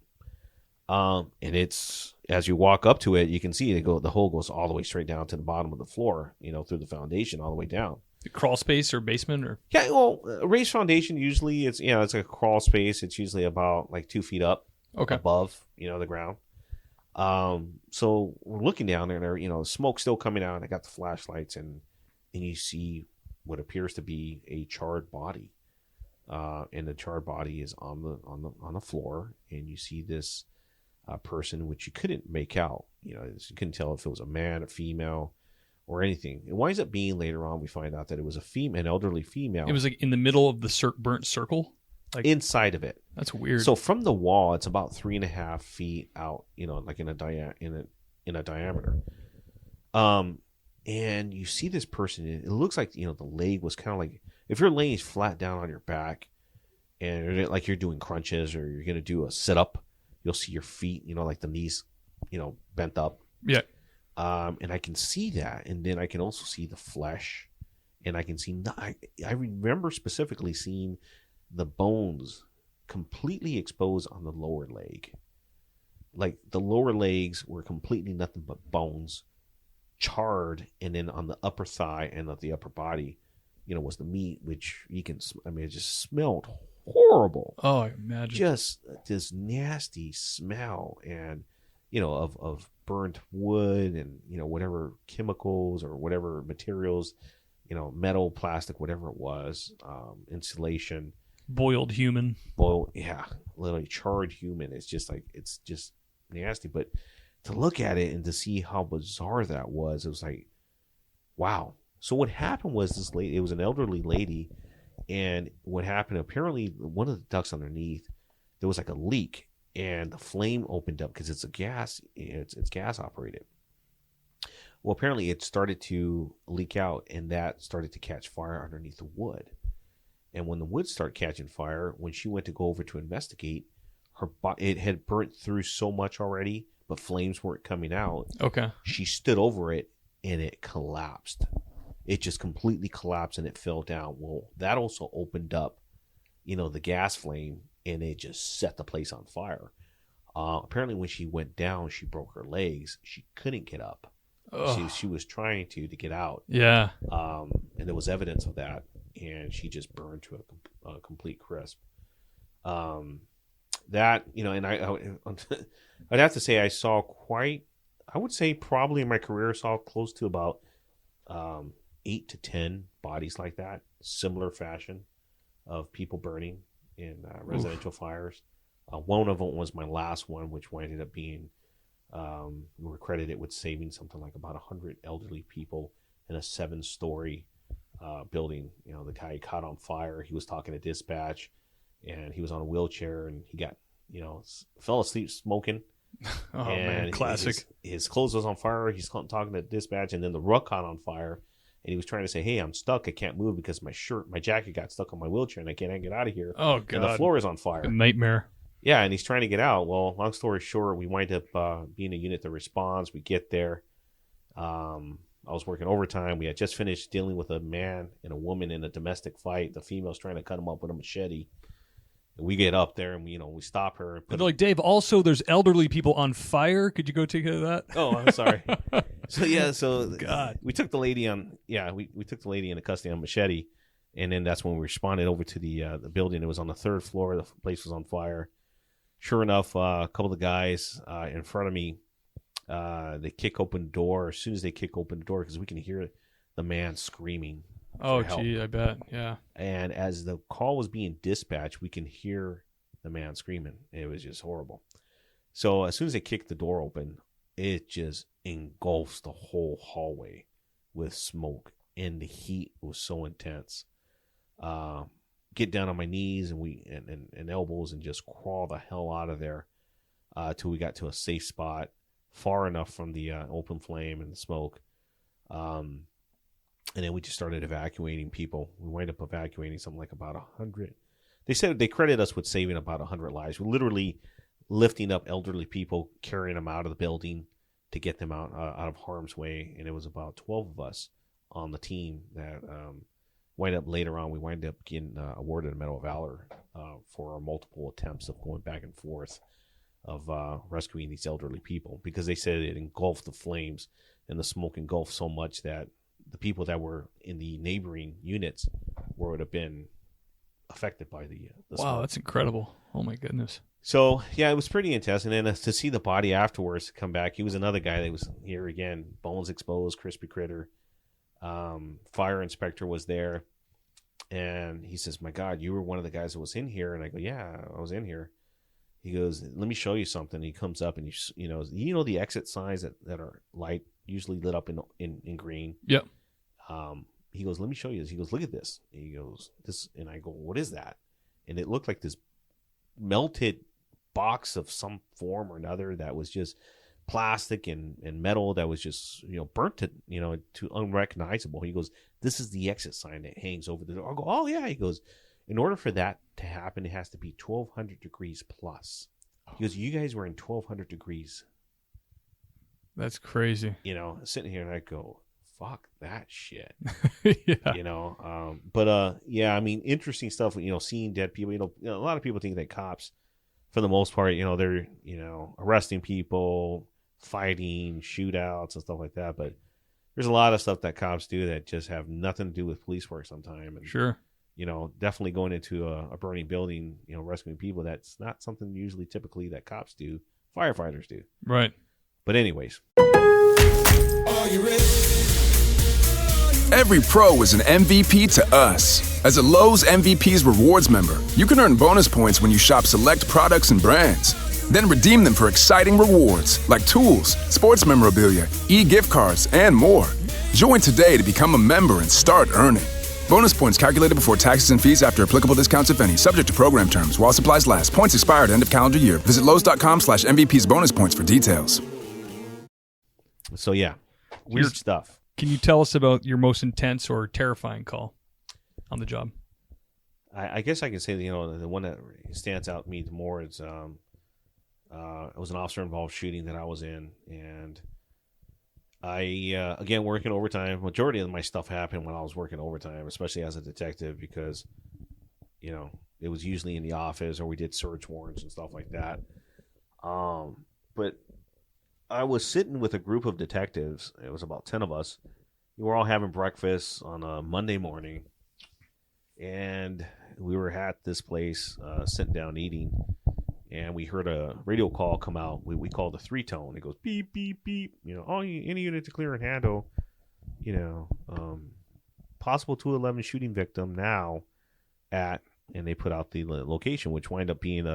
And it's, as you walk up to it, you can see the hole goes all the way straight down to the bottom of the floor, through the foundation all the way down. The crawl space or basement, or? Yeah, well, a raised foundation usually it's like a crawl space. It's usually about like 2 feet up, above the ground. So we're looking down there, and smoke still coming out. I got the flashlights, and you see what appears to be a charred body. And the charred body is on the floor, and you see this person, which you couldn't make out. You couldn't tell if it was a man, a female, or anything. It winds up being, later on, we find out that it was an elderly female. It was like in the middle of the burnt circle, like inside of it. That's weird. So from the wall, it's about 3.5 feet out. Like in a diameter. And you see this person. It looks like the leg was kind of like, if you're laying flat down on your back and like you're doing crunches or you're going to do a sit-up, you'll see your feet, like the knees, bent up. Yeah. And I can see that. And then I can also see the flesh. And I can see, I remember specifically seeing the bones completely exposed on the lower leg. Like the lower legs were completely nothing but bones, charred. And then on the upper thigh and of the upper body, was the meat, which it just smelled horrible. Oh, I imagine. Just this nasty smell, and, of burnt wood and, whatever chemicals or whatever materials, metal, plastic, whatever it was, insulation. Boiled human. Yeah, literally charred human. It's just nasty. But to look at it and to see how bizarre that was, it was like, wow. So what happened was this lady, it was an elderly lady, and what happened, apparently one of the ducts underneath, there was like a leak, and the flame opened up because it's gas operated. Well, apparently it started to leak out, and that started to catch fire underneath the wood. And when the wood started catching fire, when she went to go over to investigate, it had burnt through so much already, but flames weren't coming out. Okay. She stood over it, and it collapsed. It just completely collapsed, and it fell down. Well, that also opened up, the gas flame, and it just set the place on fire. Apparently, when she went down, she broke her legs. She couldn't get up. She was trying to get out. Yeah. And there was evidence of that, and she just burned to a complete crisp. That, and I'd have to say I saw I would say probably in my career, I saw close to about 8 to 10 bodies like that, similar fashion of people burning in residential fires. One of them was my last one, which ended up being, we were credited with saving something like about 100 elderly people in a 7-story building. The guy caught on fire. He was talking to dispatch, and he was on a wheelchair, and he got, fell asleep smoking. Oh, man, classic. His clothes was on fire. He's talking to dispatch, and then the rug caught on fire. And he was trying to say, hey, I'm stuck. I can't move because my jacket got stuck on my wheelchair, and I can't get out of here. Oh, God. And the floor is on fire. A nightmare. Yeah, and he's trying to get out. Well, long story short, we wind up being a unit that responds. We get there. I was working overtime. We had just finished dealing with a man and a woman in a domestic fight. The female's trying to cut him up with a machete. And we get up there, and we stop her. And they're like, Dave, also there's elderly people on fire. Could you go take care of that? Oh, I'm sorry. So God, we took the lady we took the lady into custody on machete, and then that's when we responded over to the building. It was on the 3rd floor. The place was on fire, sure enough, a couple of guys in front of me, they kick open the door. As soon as they kick open the door, because we can hear the man screaming. Oh, gee, I bet. Yeah. And as the call was being dispatched, we can hear the man screaming. It was just horrible. So as soon as they kicked the door open, it just engulfs the whole hallway with smoke, and the heat was so intense. Get down on my knees and elbows and just crawl the hell out of there till we got to a safe spot, far enough from the open flame and the smoke. And then we just started evacuating people. We wind up evacuating something like about 100. They said they credit us with saving about 100 lives. We're literally lifting up elderly people, carrying them out of the building to get them out of harm's way. And it was about 12 of us on the team that wind up later on. We wind up getting awarded a Medal of Valor for our multiple attempts of going back and forth of rescuing these elderly people, because they said it engulfed the flames and the smoke engulfed so much that the people that were in the neighboring units would have been affected by the wow, smoke. That's incredible. Oh, my goodness. So, yeah, it was pretty intense. And then to see the body afterwards come back, he was another guy that was here again, bones exposed, crispy critter. Fire inspector was there. And he says, my God, you were one of the guys that was in here. And I go, yeah, I was in here. He goes, let me show you something. He comes up and, you know the exit signs that are light, usually lit up in green. Yep. He goes, let me show you this. He goes, look at this. He goes, this. And I go, what is that? And it looked like this melted box of some form or another that was just plastic and metal that was just, burnt to unrecognizable. He goes, this is the exit sign that hangs over the door. I go, oh, yeah. He goes, in order for that to happen, it has to be 1,200 degrees plus. He goes, you guys were in 1,200 degrees. That's crazy. Sitting here and I go, fuck that shit. Yeah. Yeah, I mean, interesting stuff, seeing dead people. A lot of people think that cops, for the most part, they're, arresting people, fighting, shootouts and stuff like that. But there's a lot of stuff that cops do that just have nothing to do with police work sometimes. And, sure. Definitely going into a burning building, rescuing people, that's not something usually typically that cops do. Firefighters do. Right. But anyways. Every pro is an MVP to us. As a Lowe's MVP's Rewards member, you can earn bonus points when you shop select products and brands. Then redeem them for exciting rewards like tools, sports memorabilia, e-gift cards, and more. Join today to become a member and start earning. Bonus points calculated before taxes and fees after applicable discounts, if any. Subject to program terms. While supplies last. Points expire at end of calendar year. Visit Lowes.com/MVP's bonus points for details. So, yeah. Weird stuff. Can you tell us about your most intense or terrifying call on the job? I guess I can say, the one that stands out to me more is it was an officer-involved shooting that I was in. And I, again, working overtime. Majority of my stuff happened when I was working overtime, especially as a detective, because, it was usually in the office or we did search warrants and stuff like that. But I was sitting with a group of detectives. It was about 10 of us. We were all having breakfast on a Monday morning. And we were at this place sitting down eating. And we heard a radio call come out. We called the 3-tone. It goes beep, beep, beep. Any unit to clear and handle. Possible 211 shooting victim now at, and they put out the location, which wind up being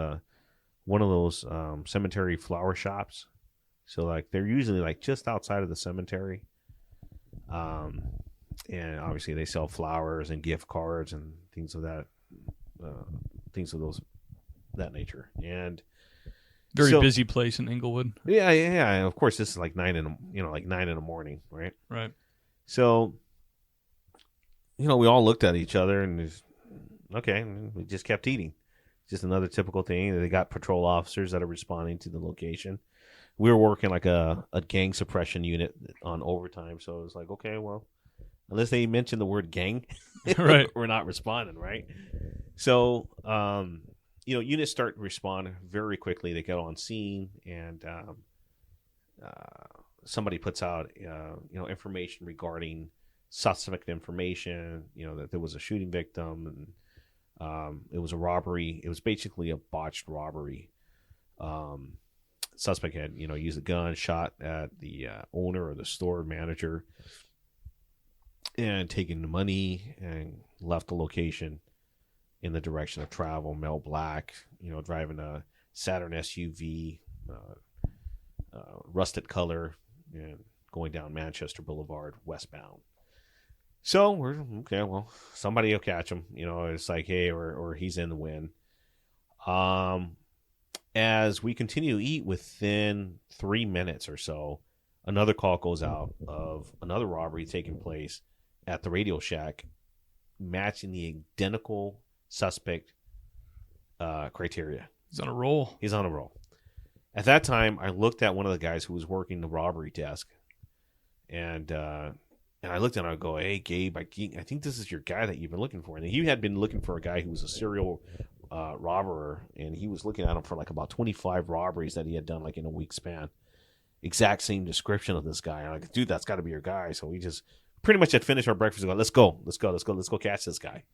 one of those cemetery flower shops. So they're usually just outside of the cemetery. And obviously they sell flowers and gift cards and things of that nature. And very busy place in Inglewood. Yeah. And of course, this is 9 in the morning, right? Right. So, we all looked at each other and okay, we just kept eating. Just another typical thing. They got patrol officers that are responding to the location. We were working like a gang suppression unit on overtime, so it was like, okay, well, unless they mention the word gang, right, we're not responding, right? So, units start responding very quickly. They get on scene, and somebody puts out, information regarding suspect information. That there was a shooting victim, and it was a robbery. It was basically a botched robbery. Suspect had, used a gun, shot at the owner or the store manager, and taken the money and left the location in the direction of travel. Male black, driving a Saturn SUV, rusted color, and going down Manchester Boulevard westbound. So we're okay. Well, somebody will catch him. It's like, hey, or he's in the wind. As we continue to eat, within 3 minutes or so, another call goes out of another robbery taking place at the Radio Shack, matching the identical suspect criteria. He's on a roll. He's on a roll. At that time, I looked at one of the guys who was working the robbery desk, and I looked at him and I go, hey, Gabe, I think this is your guy that you've been looking for. And he had been looking for a guy who was a serial robber, and he was looking at him for like about 25 robberies that he had done like in a week span. Exact same description of this guy. I'm like, dude, that's got to be your guy. So we just pretty much had finished our breakfast and go, let's go catch this guy.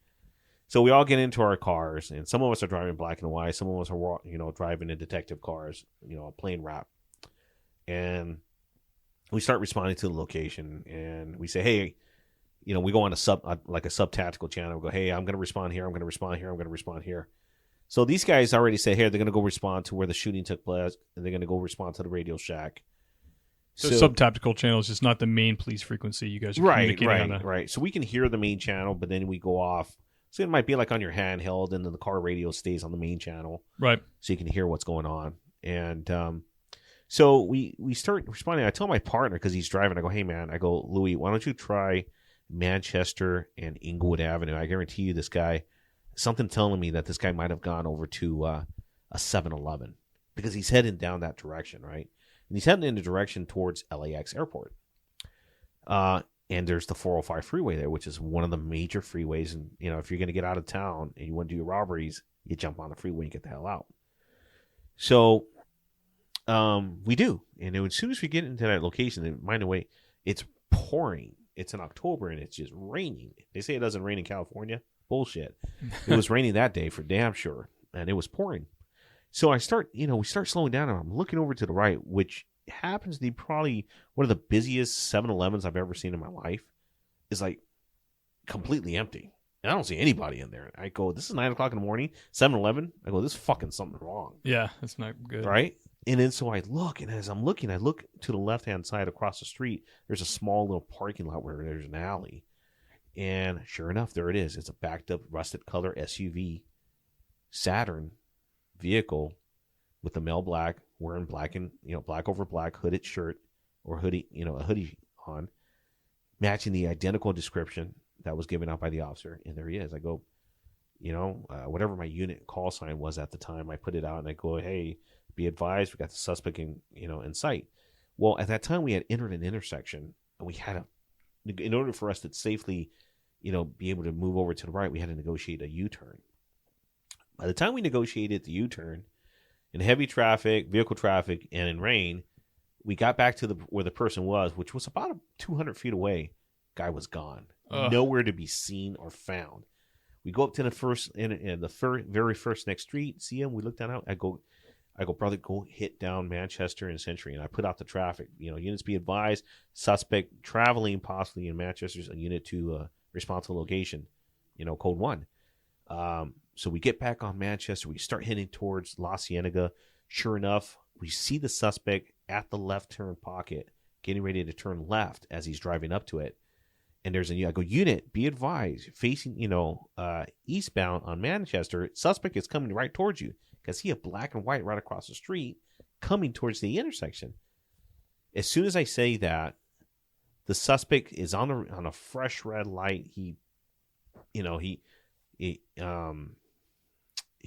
So we all get into our cars, and some of us are driving black and white. Some of us are, driving in detective cars, a plain wrap. And we start responding to the location, and we say, hey, we go on a sub-tactical channel. We go, hey, I'm going to respond here. I'm going to respond here. I'm going to respond here. So these guys already say, hey, they're going to go respond to where the shooting took place, and they're going to go respond to the Radio Shack. So sub-tactical channel is just not the main police frequency you guys are communicating on. Right. So we can hear the main channel, but then we go off. So it might be like on your handheld, and then the car radio stays on the main channel. Right. So you can hear what's going on. And so we start responding. I tell my partner, because he's driving, I go, hey, man, Louis, why don't you try Manchester and Inglewood Avenue? I guarantee you this guy, something telling me that this guy might have gone over to a 7-Eleven, because he's heading down that direction, right? And he's heading in the direction towards LAX airport. And there's the 405 freeway there, which is one of the major freeways. And, if you're going to get out of town and you want to do your robberies, you jump on the freeway and get the hell out. So we do. And as soon as we get into that location, mind the way, it's pouring. It's in October, and it's just raining. They say it doesn't rain in California. Bullshit. It was raining that day for damn sure. And it was pouring. So we start slowing down, and I'm looking over to the right, which happens to be probably one of the busiest 7-Elevens I've ever seen in my life. Is like completely empty. And I don't see anybody in there. I go, this is 9 o'clock in the morning, 7-Eleven. I go, this is fucking something wrong. Yeah, that's not good. Right? And then so I look, and as I'm looking, I look to the left-hand side across the street. There's a small little parking lot where there's an alley. And sure enough, there it is. It's a backed-up, rusted color SUV Saturn vehicle with the male black, wearing black and black over black hooded shirt or hoodie, a hoodie on, matching the identical description that was given out by the officer. And there he is. I go, whatever my unit call sign was at the time, I put it out and I go, hey, be advised, we got the suspect in sight. Well, at that time we had entered an intersection, and we had in order for us to safely, be able to move over to the right, we had to negotiate a U-turn. By the time we negotiated the U-turn, in heavy traffic, vehicle traffic, and in rain, we got back to where the person was, which was about 200 feet away. Guy was gone. Nowhere to be seen or found. We go up to the very first next street, see him, we look down out. I go, brother, go hit down Manchester and Century, and I put out the traffic. Units be advised, suspect traveling possibly in Manchester's a unit to respond to location, code 1. So we get back on Manchester. We start heading towards La Cienega. Sure enough, we see the suspect at the left turn pocket, getting ready to turn left as he's driving up to it. And I go, unit, be advised, facing, eastbound on Manchester, suspect is coming right towards you, because he had black and white right across the street coming towards the intersection. As soon as I say that, the suspect is on a fresh red light. He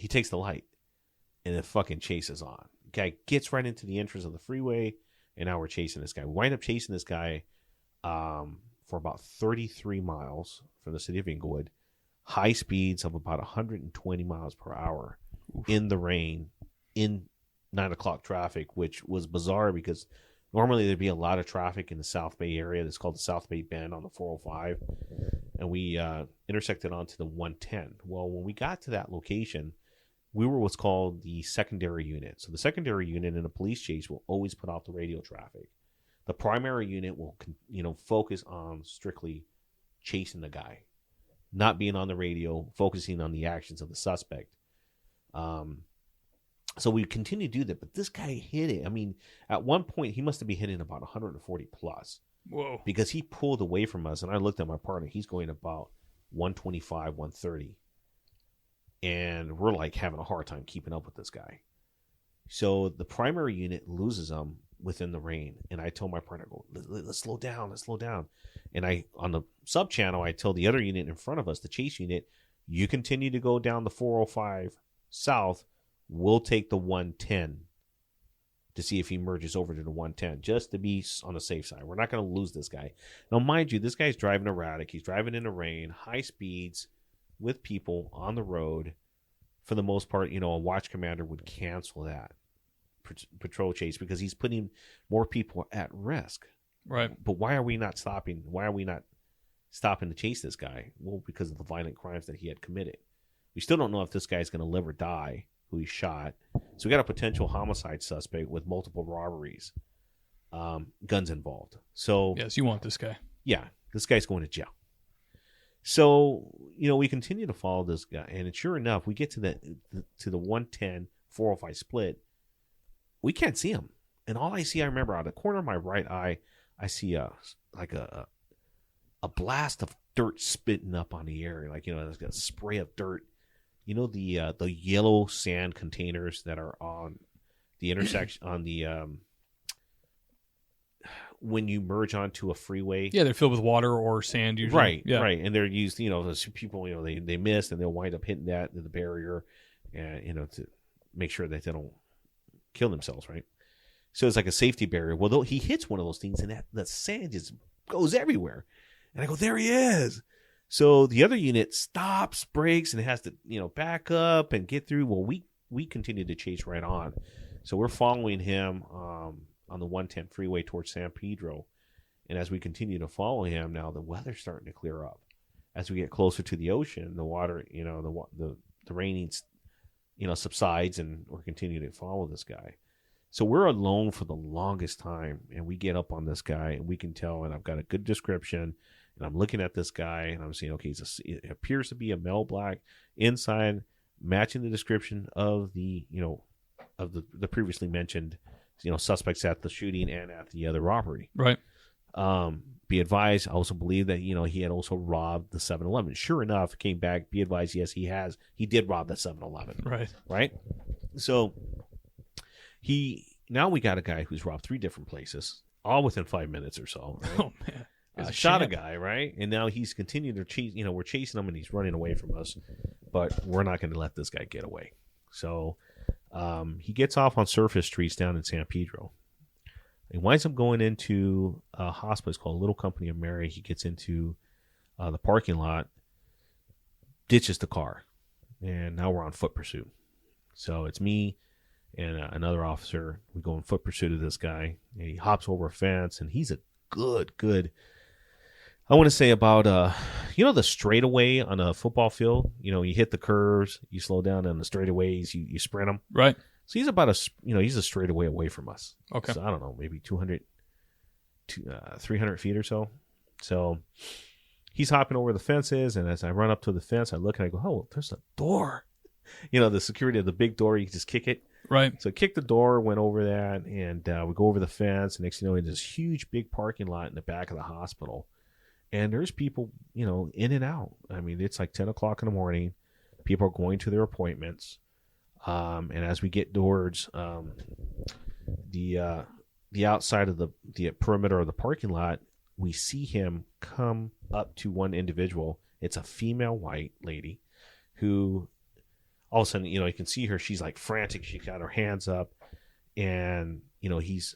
takes the light, and it fucking chases on. Guy gets right into the entrance of the freeway, and now we're chasing this guy. We wind up chasing this guy for about 33 miles from the city of Inglewood, high speeds of about 120 miles per hour. Oof. In the rain, in 9 o'clock traffic, which was bizarre because normally there'd be a lot of traffic in the South Bay area. That's called the South Bay Bend on the 405. And we intersected onto the 110. Well, when we got to that location, we were what's called the secondary unit. So the secondary unit in a police chase will always put off the radio traffic. The primary unit will, focus on strictly chasing the guy, not being on the radio, focusing on the actions of the suspect. So we continue to do that, but this guy hit it. I mean, at one point, he must have been hitting about 140 plus. Whoa. Because he pulled away from us, and I looked at my partner. He's going about 125, 130. And we're like having a hard time keeping up with this guy. So the primary unit loses him within the rain. And I told my partner, let's slow down, And on the sub channel, I tell the other unit in front of us, the chase unit, you continue to go down the 405 south. We'll take the 110 to see if he merges over to the 110, just to be on the safe side. We're not going to lose this guy. Now, mind you, this guy's driving erratic. He's driving in the rain, high speeds, with people on the road. For the most part, a watch commander would cancel that patrol chase because he's putting more people at risk. Right. But why are we not stopping? Why are we not stopping to chase this guy? Well, because of the violent crimes that he had committed. We still don't know if this guy's going to live or die, who he shot. So we got a potential homicide suspect with multiple robberies, guns involved. So yes, you want this guy. Yeah, this guy's going to jail. So, we continue to follow this guy, and sure enough, we get to the 110 405 split. We can't see him, and all I see, I remember out of the corner of my right eye, I see a blast of dirt spitting up on the air, like there's a spray of dirt. The yellow sand containers that are on the intersection on the when you merge onto a freeway. Yeah, they're filled with water or sand usually. Right, yeah. right. And they're used, people, they miss and they'll wind up hitting the barrier and, to make sure that they don't kill themselves, right? So it's like a safety barrier. Well, he hits one of those things and that sand just goes everywhere. And I go, there he is. So the other unit stops, brakes, and has to, back up and get through. Well, we continue to chase right on. So we're following him on the 110 freeway towards San Pedro. And as we continue to follow him, now the weather's starting to clear up. As we get closer to the ocean, the water, the raining, subsides, and we're continuing to follow this guy. So we're alone for the longest time, and we get up on this guy, and we can tell, and I've got a good description, and I'm looking at this guy, and I'm saying, okay, it appears to be a male black inside, matching the description of the previously mentioned, suspects at the shooting and at the other robbery. Right. Be advised, I also believe that, he had also robbed the 7-Eleven. Sure enough, came back, be advised, yes, he did rob the 7-Eleven. Right. Right? So now we got a guy who's robbed 3 different places, all within 5 minutes or so. Right? Oh, man. Shot a guy, right? And now he's continuing to chase, we're chasing him and he's running away from us, but we're not going to let this guy get away. So he gets off on surface streets down in San Pedro. He winds up going into a hospital. It's called Little Company of Mary. He gets into the parking lot, ditches the car, and now we're on foot pursuit. So it's me and another officer. We go in foot pursuit of this guy, and he hops over a fence, and he's a good, I want to say about, the straightaway on a football field. You hit the curves, you slow down on the straightaways, you sprint them. Right. So he's about he's a straightaway away from us. Okay. So I don't know, maybe 300 feet or so. So he's hopping over the fences, and as I run up to the fence, I look and I go, oh, there's a door. The security of the big door, you can just kick it. Right. So I kicked the door, went over that, and we go over the fence. And next thing you know, there's this huge, big parking lot in the back of the hospital. And there's people, in and out. I mean, it's like 10 o'clock in the morning. People are going to their appointments. And as we get towards the outside of the perimeter of the parking lot, we see him come up to one individual. It's a female white lady who all of a sudden, you can see her. She's like frantic. She's got her hands up. And, he's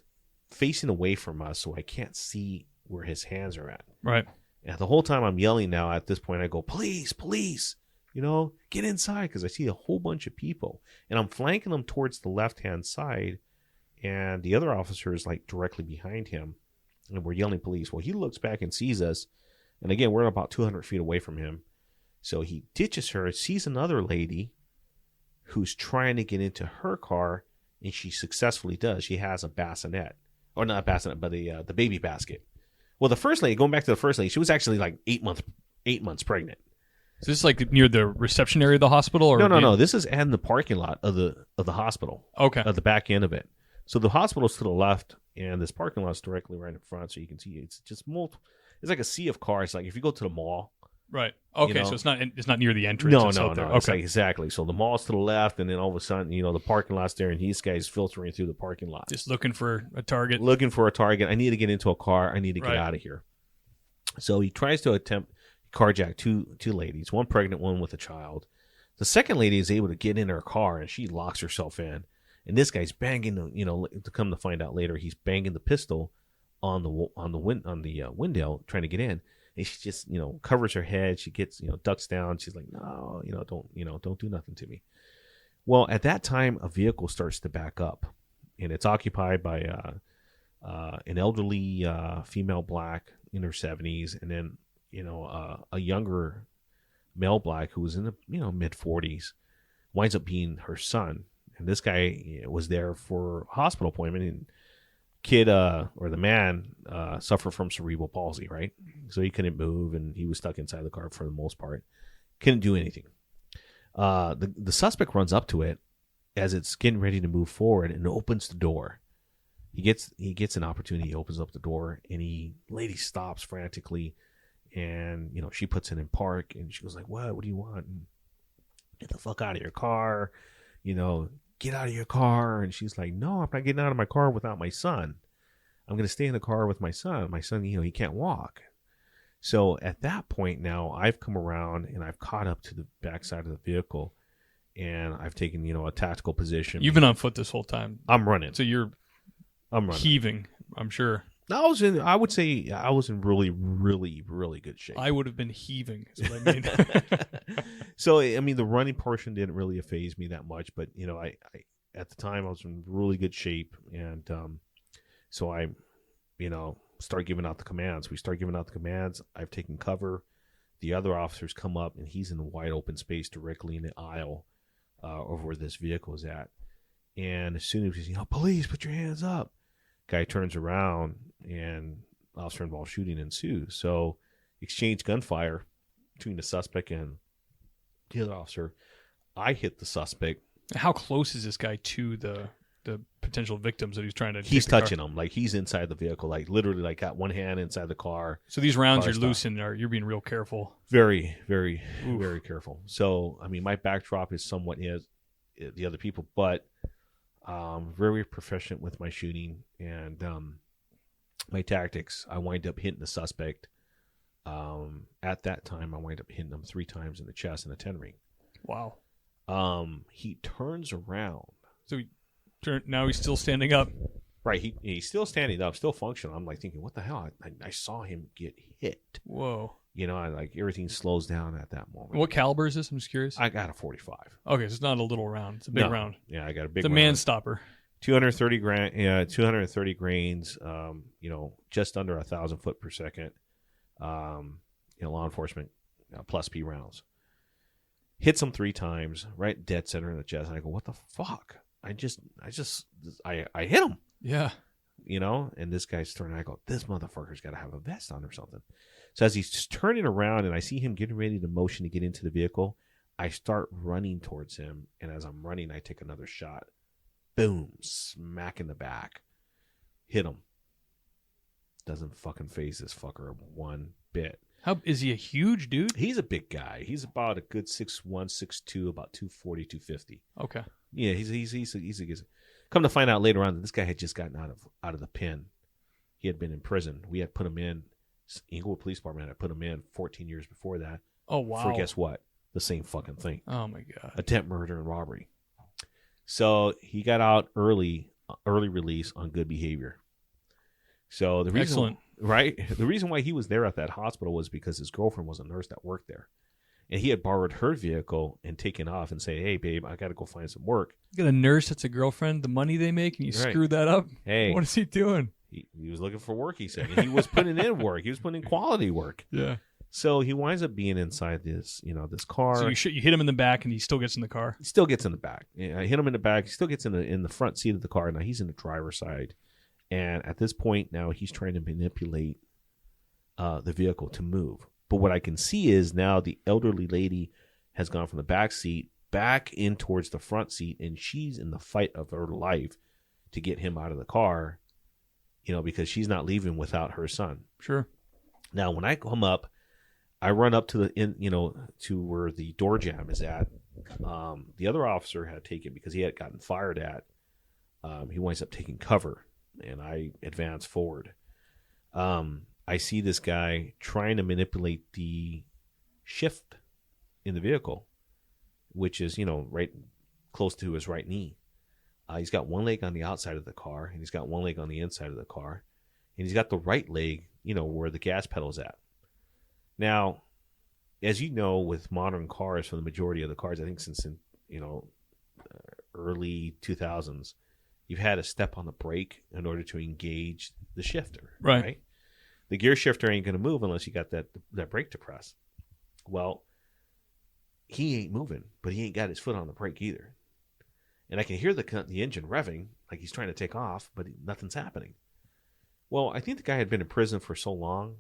facing away from us, so I can't see where his hands are at. Right. And the whole time I'm yelling now at this point, I go, police, get inside, because I see a whole bunch of people. And I'm flanking them towards the left-hand side, and the other officer is like directly behind him, and we're yelling police. Well, he looks back and sees us, and again, we're about 200 feet away from him. So he ditches her, sees another lady who's trying to get into her car, and she successfully does. She has a bassinet, or not a bassinet, but the baby basket. Well, the first lady, going back to the first lady, she was actually like 8 months pregnant. Is this like near the reception area of the hospital? Or No. This is in the parking lot of the hospital. Okay. At the back end of it. So the hospital's to the left, and this parking lot's directly right in front, so you can see it's just it's like a sea of cars. Like if you go to the mall. Right. Okay. You know, so it's not near the entrance. No. Okay. It's like, exactly. So the mall's to the left, and then all of a sudden, the parking lot's there, and these guys filtering through the parking lot. Just looking for a target. I need to get into a car. I need to get out of here. So he tries to attempt carjack two ladies, one pregnant, one with a child. The second lady is able to get in her car, and she locks herself in. And this guy's banging, to come to find out later, he's banging the pistol on the window trying to get in. And she just, covers her head. She gets, ducks down. She's like, no, don't do nothing to me. Well, at that time, a vehicle starts to back up, and it's occupied by an elderly female black in her 70s, and then a younger male black who was in the mid 40s winds up being her son. And this guy was there for a hospital appointment, and kid or the man suffered from cerebral palsy, right? So he couldn't move, and he was stuck inside the car for the most part. Couldn't do anything. The suspect runs up to it as it's getting ready to move forward and opens the door. He gets an opportunity. He opens up the door, and lady stops frantically, and she puts it in park, and she goes like, "What do you want?" And, "Get the fuck out of your car, get out of your car." And she's like, "No, I'm not getting out of my car without my son. I'm going to stay in the car with my son. My son, he can't walk." So at that point now, I've come around and I've caught up to the backside of the vehicle, and I've taken, a tactical position. You've been on foot this whole time. I'm running. So I'm running. Heaving, I'm sure. I would say I was in really, really, really good shape. I would have been heaving, is what I mean. So, the running portion didn't really faze me that much, but, I at the time I was in really good shape, and so I, start giving out the commands. We start giving out the commands. I've taken cover. The other officers come up, and he's in a wide open space directly in the aisle over where this vehicle is at. And as soon as he's, "Police, put your hands up," guy turns around, and officer involved shooting ensues. So exchange gunfire between the suspect and the other officer. I hit the suspect. How close is this guy to the potential victims that he's trying to? He's touching them, like he's inside the vehicle, like literally, like got one hand inside the car. So these rounds you're loose and you're being real careful. Very, very, very careful. So my backdrop is somewhat the other people, but very proficient with my shooting and my tactics. I wind up hitting the suspect. At that time, I wind up hitting him 3 times in the chest and a 10 ring. Wow. He turns around. So now he's still standing up. Right. He's still standing up, still functional. I'm like thinking, what the hell? I saw him get hit. Whoa. Everything slows down at that moment. What caliber is this? I'm just curious. I got a 45. Okay, so it's not a little round. It's a big round. Yeah, I got a big. It's a man stopper. 230 grains. Just under 1,000 foot per second. Law enforcement plus P rounds. Hits him 3 times, right dead center in the chest. And I go, what the fuck? I hit him. Yeah. And this guy's turning. I go, this motherfucker's got to have a vest on or something. So as he's just turning around and I see him getting ready to motion to get into the vehicle, I start running towards him. And as I'm running, I take another shot. Boom, smack in the back. Hit him. Doesn't fucking faze this fucker one bit. How is he a huge dude? He's a big guy. He's about a good 6'1", 6'2", about 240, 250. Okay. Yeah, he's come to find out later on that this guy had just gotten out of the pen. He had been in prison. We had put him in. Inglewood Police Department had put him in 14 years before that. Oh wow! For guess what? The same fucking thing. Oh my god! Attempt murder and robbery. So he got out early release on good behavior. So the reason, excellent, right? The reason why he was there at that hospital was because his girlfriend was a nurse that worked there. And he had borrowed her vehicle and taken off and say, "Hey, babe, I got to go find some work." You got a nurse that's a girlfriend, the money they make, and you screwed that up? Hey. What is he doing? He was looking for work, he said. And he was putting in work. He was putting in quality work. Yeah. So he winds up being inside this, this car. So you hit him in the back, and he still gets in the car. He still gets in the back. I hit him in the back. He still gets in the front seat of the car. Now he's in the driver's side, and at this point now he's trying to manipulate the vehicle to move. But what I can see is now the elderly lady has gone from the back seat back in towards the front seat, and she's in the fight of her life to get him out of the car, because she's not leaving without her son. Sure. Now, when I come up, I run up to to where the door jam is at. The other officer had taken, because he had gotten fired at, he winds up taking cover, and I advance forward. I see this guy trying to manipulate the shift in the vehicle, which is, right close to his right knee. He's got one leg on the outside of the car, and he's got one leg on the inside of the car. And he's got the right leg, where the gas pedal's at. Now, as you know, with modern cars, for the majority of the cars, I think since, early 2000s, you've had to step on the brake in order to engage the shifter. Right? The gear shifter ain't going to move unless you got that brake to press. Well, he ain't moving, but he ain't got his foot on the brake either. And I can hear the engine revving like he's trying to take off, but nothing's happening. Well, I think the guy had been in prison for so long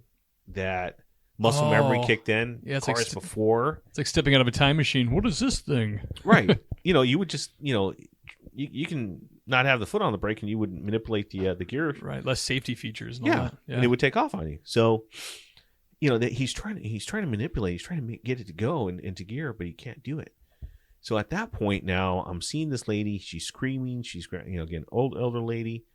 that muscle memory kicked in. Yeah, it's cars before. It's like stepping out of a time machine. What is this thing? Right. You would just, you can not have the foot on the brake, and you would manipulate the gear. Right. Less safety features and all that. Yeah. And it would take off on you. So, he's trying to manipulate. He's trying to get it to go into gear, but he can't do it. So at that point now, I'm seeing this lady. She's screaming. She's, again, old elder lady,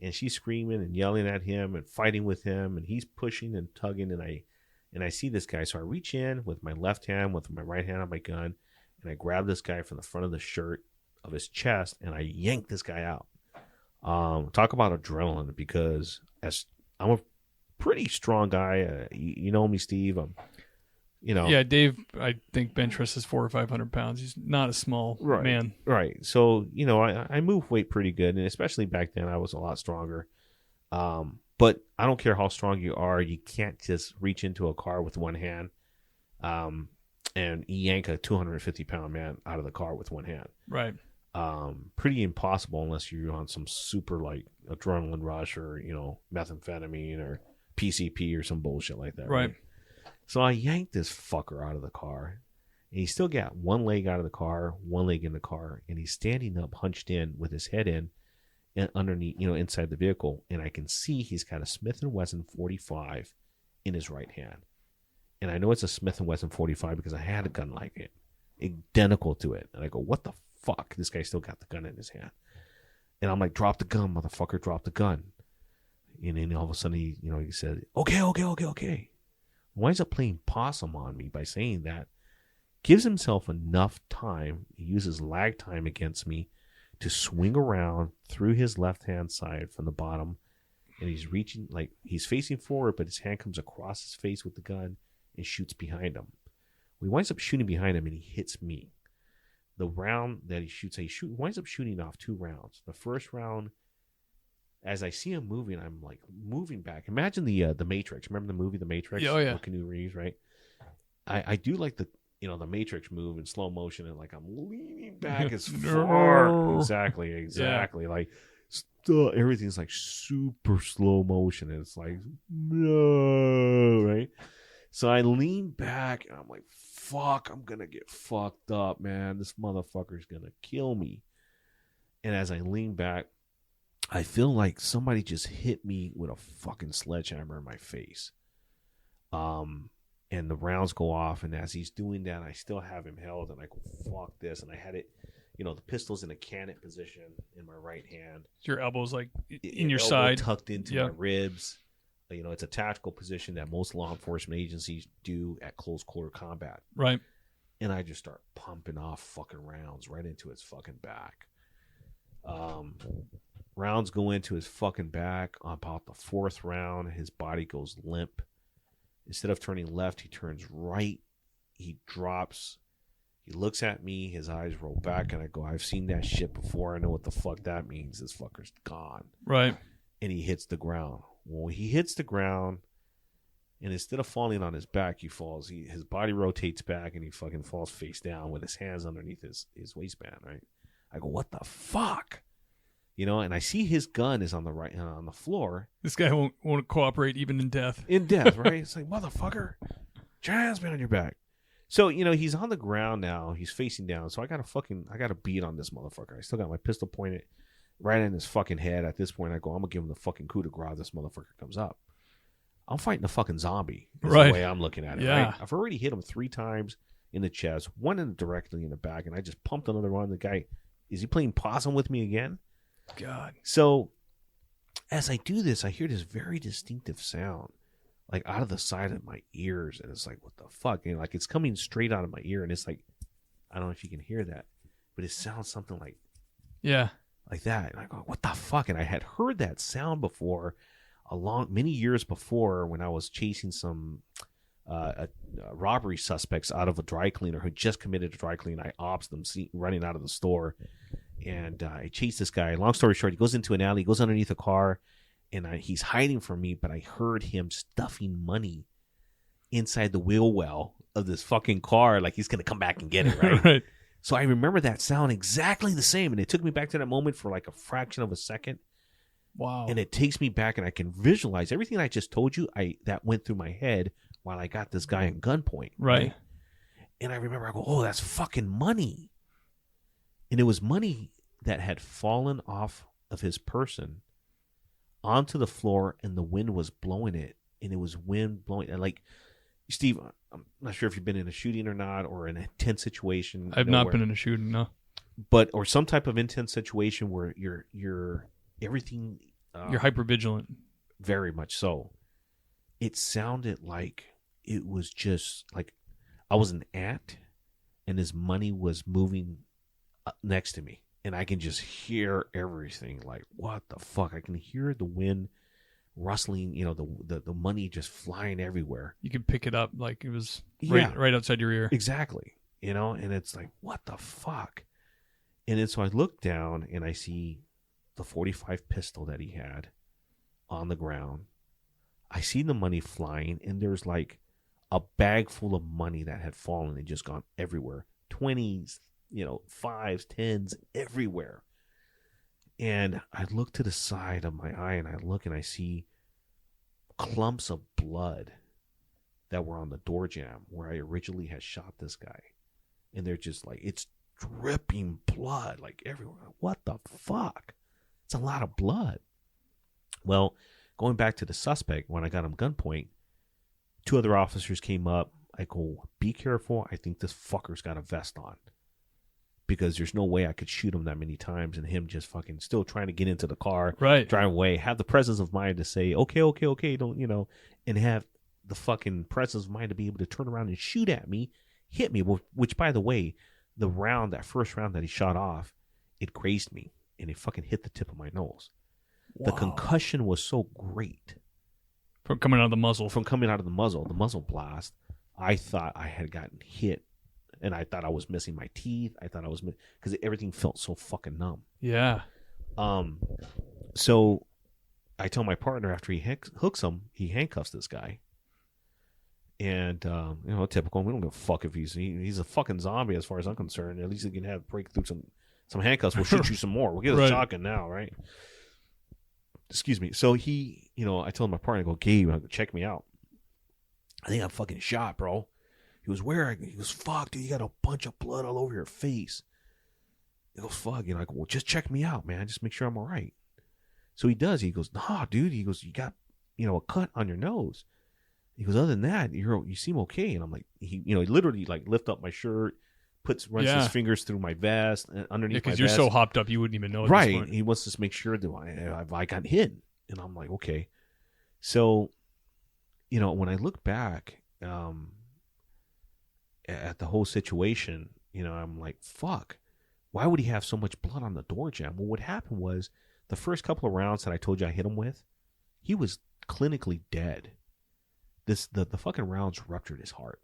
and she's screaming and yelling at him and fighting with him, and he's pushing and tugging, and I see this guy. So I reach in with my left hand, with my right hand on my gun, and I grab this guy from the front of the shirt of his chest, and I yank this guy out. Talk about adrenaline, because as I'm a pretty strong guy. You know me, Steve. Yeah, Dave, I think bench press is 400 or 500 pounds. He's not a small man. Right. So, I move weight pretty good, and especially back then I was a lot stronger. But I don't care how strong you are. You can't just reach into a car with one hand and yank a 250-pound man out of the car with one hand. Right. Pretty impossible unless you're on some super, adrenaline rush or, methamphetamine or PCP or some bullshit like that. Right. So I yanked this fucker out of the car, and he's still got one leg out of the car, one leg in the car, and he's standing up, hunched in with his head in and underneath, inside the vehicle. And I can see he's got a Smith & Wesson 45 in his right hand. And I know it's a Smith & Wesson 45 because I had a gun like it, identical to it. And I go, what the fuck? This guy still got the gun in his hand. And I'm like, drop the gun, motherfucker, drop the gun. And then all of a sudden he said, okay. Winds up playing possum on me by saying that. Gives himself enough time. He uses lag time against me to swing around through his left-hand side from the bottom. And he's reaching, he's facing forward, but his hand comes across his face with the gun and shoots behind him. He winds up shooting behind him, and he hits me. The round that he shoots, winds up shooting off 2 rounds. The first round, as I see him moving, I'm moving back. Imagine the Matrix. Remember the movie The Matrix? Oh, yeah. Keanu Reeves, right? I do like the Matrix move in slow motion, and I'm leaning back as far. Exactly. Yeah. Everything's super slow motion, and it's no, right? So I lean back, and I'm like, fuck, I'm gonna get fucked up, man. This motherfucker's gonna kill me. And as I lean back, I feel like somebody just hit me with a fucking sledgehammer in my face. And the rounds go off, and as he's doing that, I still have him held, and I go, fuck this. And I had it, the pistol's in a cannon position in my right hand. Your elbow's in your side. Tucked into my ribs. It's a tactical position that most law enforcement agencies do at close quarter combat. Right. And I just start pumping off fucking rounds right into his fucking back. Rounds go into his fucking back. About the 4th round, his body goes limp. Instead of turning left, he turns right. He drops. He looks at me. His eyes roll back, and I go, I've seen that shit before. I know what the fuck that means. This fucker's gone. Right. And he hits the ground. When he hits the ground, And instead of falling on his back, he falls. His body rotates back, and he fucking falls face down with his hands underneath his waistband, right? I go, what the fuck? And I see his gun is on the right on the floor. This guy won't cooperate even in death. In death, right? It's like, motherfucker, your hands been on your back. So, he's on the ground now. He's facing down. So I got to beat on this motherfucker. I still got my pistol pointed right in his fucking head. At this point, I go, I'm going to give him the fucking coup de grace. This motherfucker comes up. I'm fighting a fucking zombie. Is right. The way I'm looking at it. Yeah. Right? I've already hit him 3 times in the chest, one directly in the back, and I just pumped another one. The guy, is he playing possum with me again? God. So as I do this, I hear this very distinctive sound, like out of the side of my ears, and it's like, what the fuck? And like it's coming straight out of my ear, and it's like, I don't know if you can hear that, but it sounds something like that. And I go, what the fuck? And I had heard that sound before, many years before, when I was chasing some robbery suspects out of a dry cleaner who just committed a dry clean. I ops them running out of the store, and I chased this guy. Long story short, he goes into an alley, goes underneath a car, and he's hiding from me, but I heard him stuffing money inside the wheel well of this fucking car, like he's going to come back and get it, right? Right. So I remember that sound exactly the same, and it took me back to that moment for like a fraction of a second. Wow. And it takes me back, and I can visualize everything I just told you. That went through my head while I got this guy at gunpoint. Right. And I remember, I go, oh, that's fucking money. And it was money that had fallen off of his person onto the floor, and the wind was blowing it. And it was wind blowing. And like, Steve, I'm not sure if you've been in a shooting or not, or in a intense situation. I've not been in a shooting, no. But, or some type of intense situation where you're everything. You're hyper vigilant. Very much so. It sounded like it was just like I was an ant, and his money was moving next to me, and I can just hear everything. Like, what the fuck? I can hear the wind rustling. The money just flying everywhere. You could pick it up like it was right outside your ear. Exactly. And it's like, what the fuck? And then so I look down, and I see the .45 pistol that he had on the ground. I see the money flying, and there's like a bag full of money that had fallen and just gone everywhere. 20s, 5s, 10s, everywhere. And I look to the side of my eye, and I look, and I see clumps of blood that were on the door jamb where I originally had shot this guy. And they're just like, it's dripping blood like everywhere. What the fuck? It's a lot of blood. Well, going back to the suspect, when I got him gunpoint, 2 other officers came up. I go, be careful. I think this fucker's got a vest on. Because there's no way I could shoot him that many times, and him just fucking still trying to get into the car, right, drive away, have the presence of mind to say, okay, don't, and have the fucking presence of mind to be able to turn around and shoot at me, hit me, which, by the way, that first round that he shot off, it grazed me, and it fucking hit the tip of my nose. Wow. The concussion was so great. From coming out of the muzzle. The muzzle blast, I thought I had gotten hit, and I thought I was missing my teeth. I thought I was because everything felt so fucking numb. Yeah. So I tell my partner after he hooks him, he handcuffs this guy. And, typical. We don't give a fuck if he's a fucking zombie as far as I'm concerned. At least he can break through some handcuffs. We'll shoot you some more. We'll get a shotgun now, right? Excuse me. So he, I told my partner, I go, Gabe, check me out. I think I'm fucking shot, bro. He goes, where? He goes, fuck, dude, you got a bunch of blood all over your face. He goes, fuck. I go, well, just check me out, man. Just make sure I'm all right. So he does. He goes, nah, dude. He goes, you got, a cut on your nose. He goes, other than that, you seem okay. And I'm like, he literally like lift up my shirt, runs his fingers through my vest and underneath my vest. Because you're so hopped up, you wouldn't even know. Right. He wants to make sure that I got hit. And I'm like, okay. So, when I look back at the whole situation, I'm like, fuck. Why would he have so much blood on the door jamb? Well, what happened was the first couple of rounds that I told you I hit him with, he was clinically dead. The fucking rounds ruptured his heart.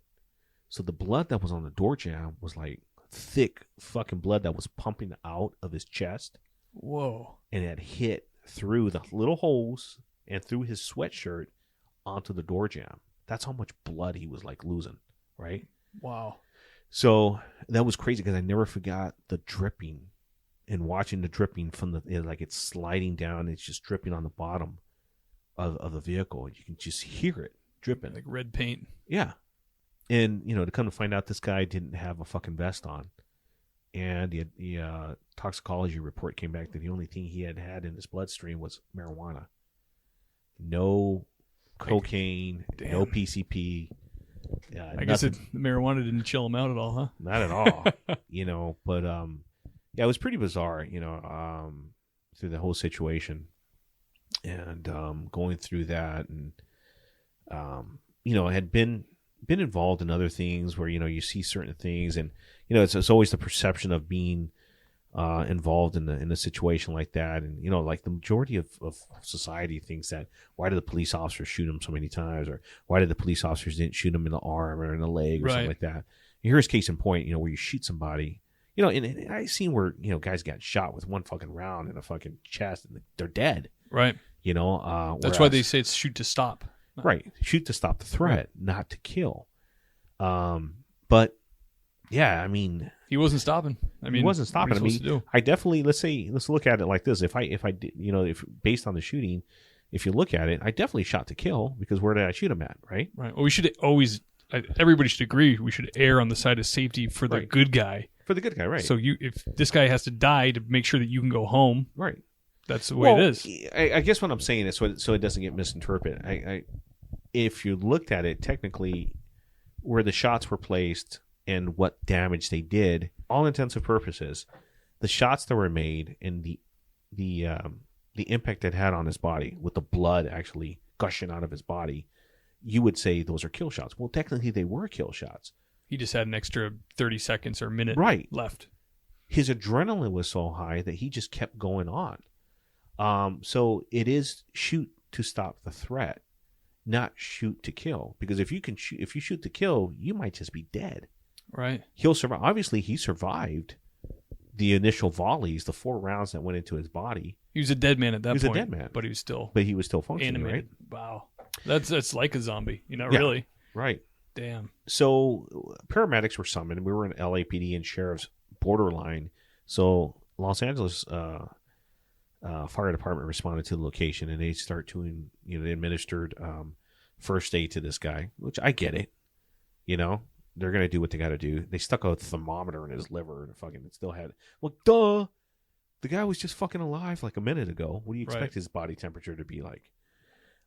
So the blood that was on the door jamb was like thick fucking blood that was pumping out of his chest. Whoa. And it hit through the little holes and through his sweatshirt onto the door jamb. That's how much blood he was like losing, right? Wow. So that was crazy because I never forgot the dripping and watching the dripping from like it's sliding down. It's just dripping on the bottom of the vehicle. You can just hear it dripping. Like red paint. Yeah. And, to come to find out this guy didn't have a fucking vest on. And the toxicology report came back that the only thing he had in his bloodstream was marijuana. No cocaine, no PCP. I guess the marijuana didn't chill him out at all, huh? Not at all. But it was pretty bizarre, through the whole situation. And going through that and, I had been involved in other things where, you see certain things and, it's always the perception of being involved in a situation like that. And, like the majority of society thinks that why did the police officers shoot him so many times? Or why did the police officers didn't shoot him in the arm or in the leg or something like that? Here's case in point, where you shoot somebody, and I seen where, guys got shot with one fucking round in a fucking chest and they're dead. Right. That's why they say it's shoot to stop. Right. Shoot to stop the threat, not to kill. But yeah, I mean, he wasn't stopping. He wasn't stopping. I definitely, let's look at it like this. If I did, if based on the shooting, if you look at it, I definitely shot to kill because where did I shoot him at? Right. Right. Well, we should always, everybody should agree. We should err on the side of safety for the good guy. For the good guy. Right. So if this guy has to die to make sure that you can go home. Right. That's the way it is. I guess what I'm saying is so it doesn't get misinterpreted. If you looked at it technically, where the shots were placed and what damage they did, all intents and purposes, the shots that were made and the impact it had on his body with the blood actually gushing out of his body, you would say those are kill shots. Well, technically they were kill shots. He just had an extra 30 seconds or a minute left. His adrenaline was so high that he just kept going on. So it is shoot to stop the threat, not shoot to kill. Because if you shoot to kill, you might just be dead. Right. He'll survive. Obviously, he survived the initial volleys, the 4 rounds that went into his body. He was a dead man at that point. He was a dead man, but he was still. But he was still functioning. Animated. Right? Wow. That's like a zombie. Really. Right. Damn. So paramedics were summoned. We were in LAPD and sheriff's borderline. So Los Angeles fire department responded to the location and they start doing, they administered first aid to this guy, which I get it. They're going to do what they got to do. They stuck a thermometer in his liver and fucking it still had, well, duh. The guy was just fucking alive like a minute ago. What do you expect his body temperature to be like?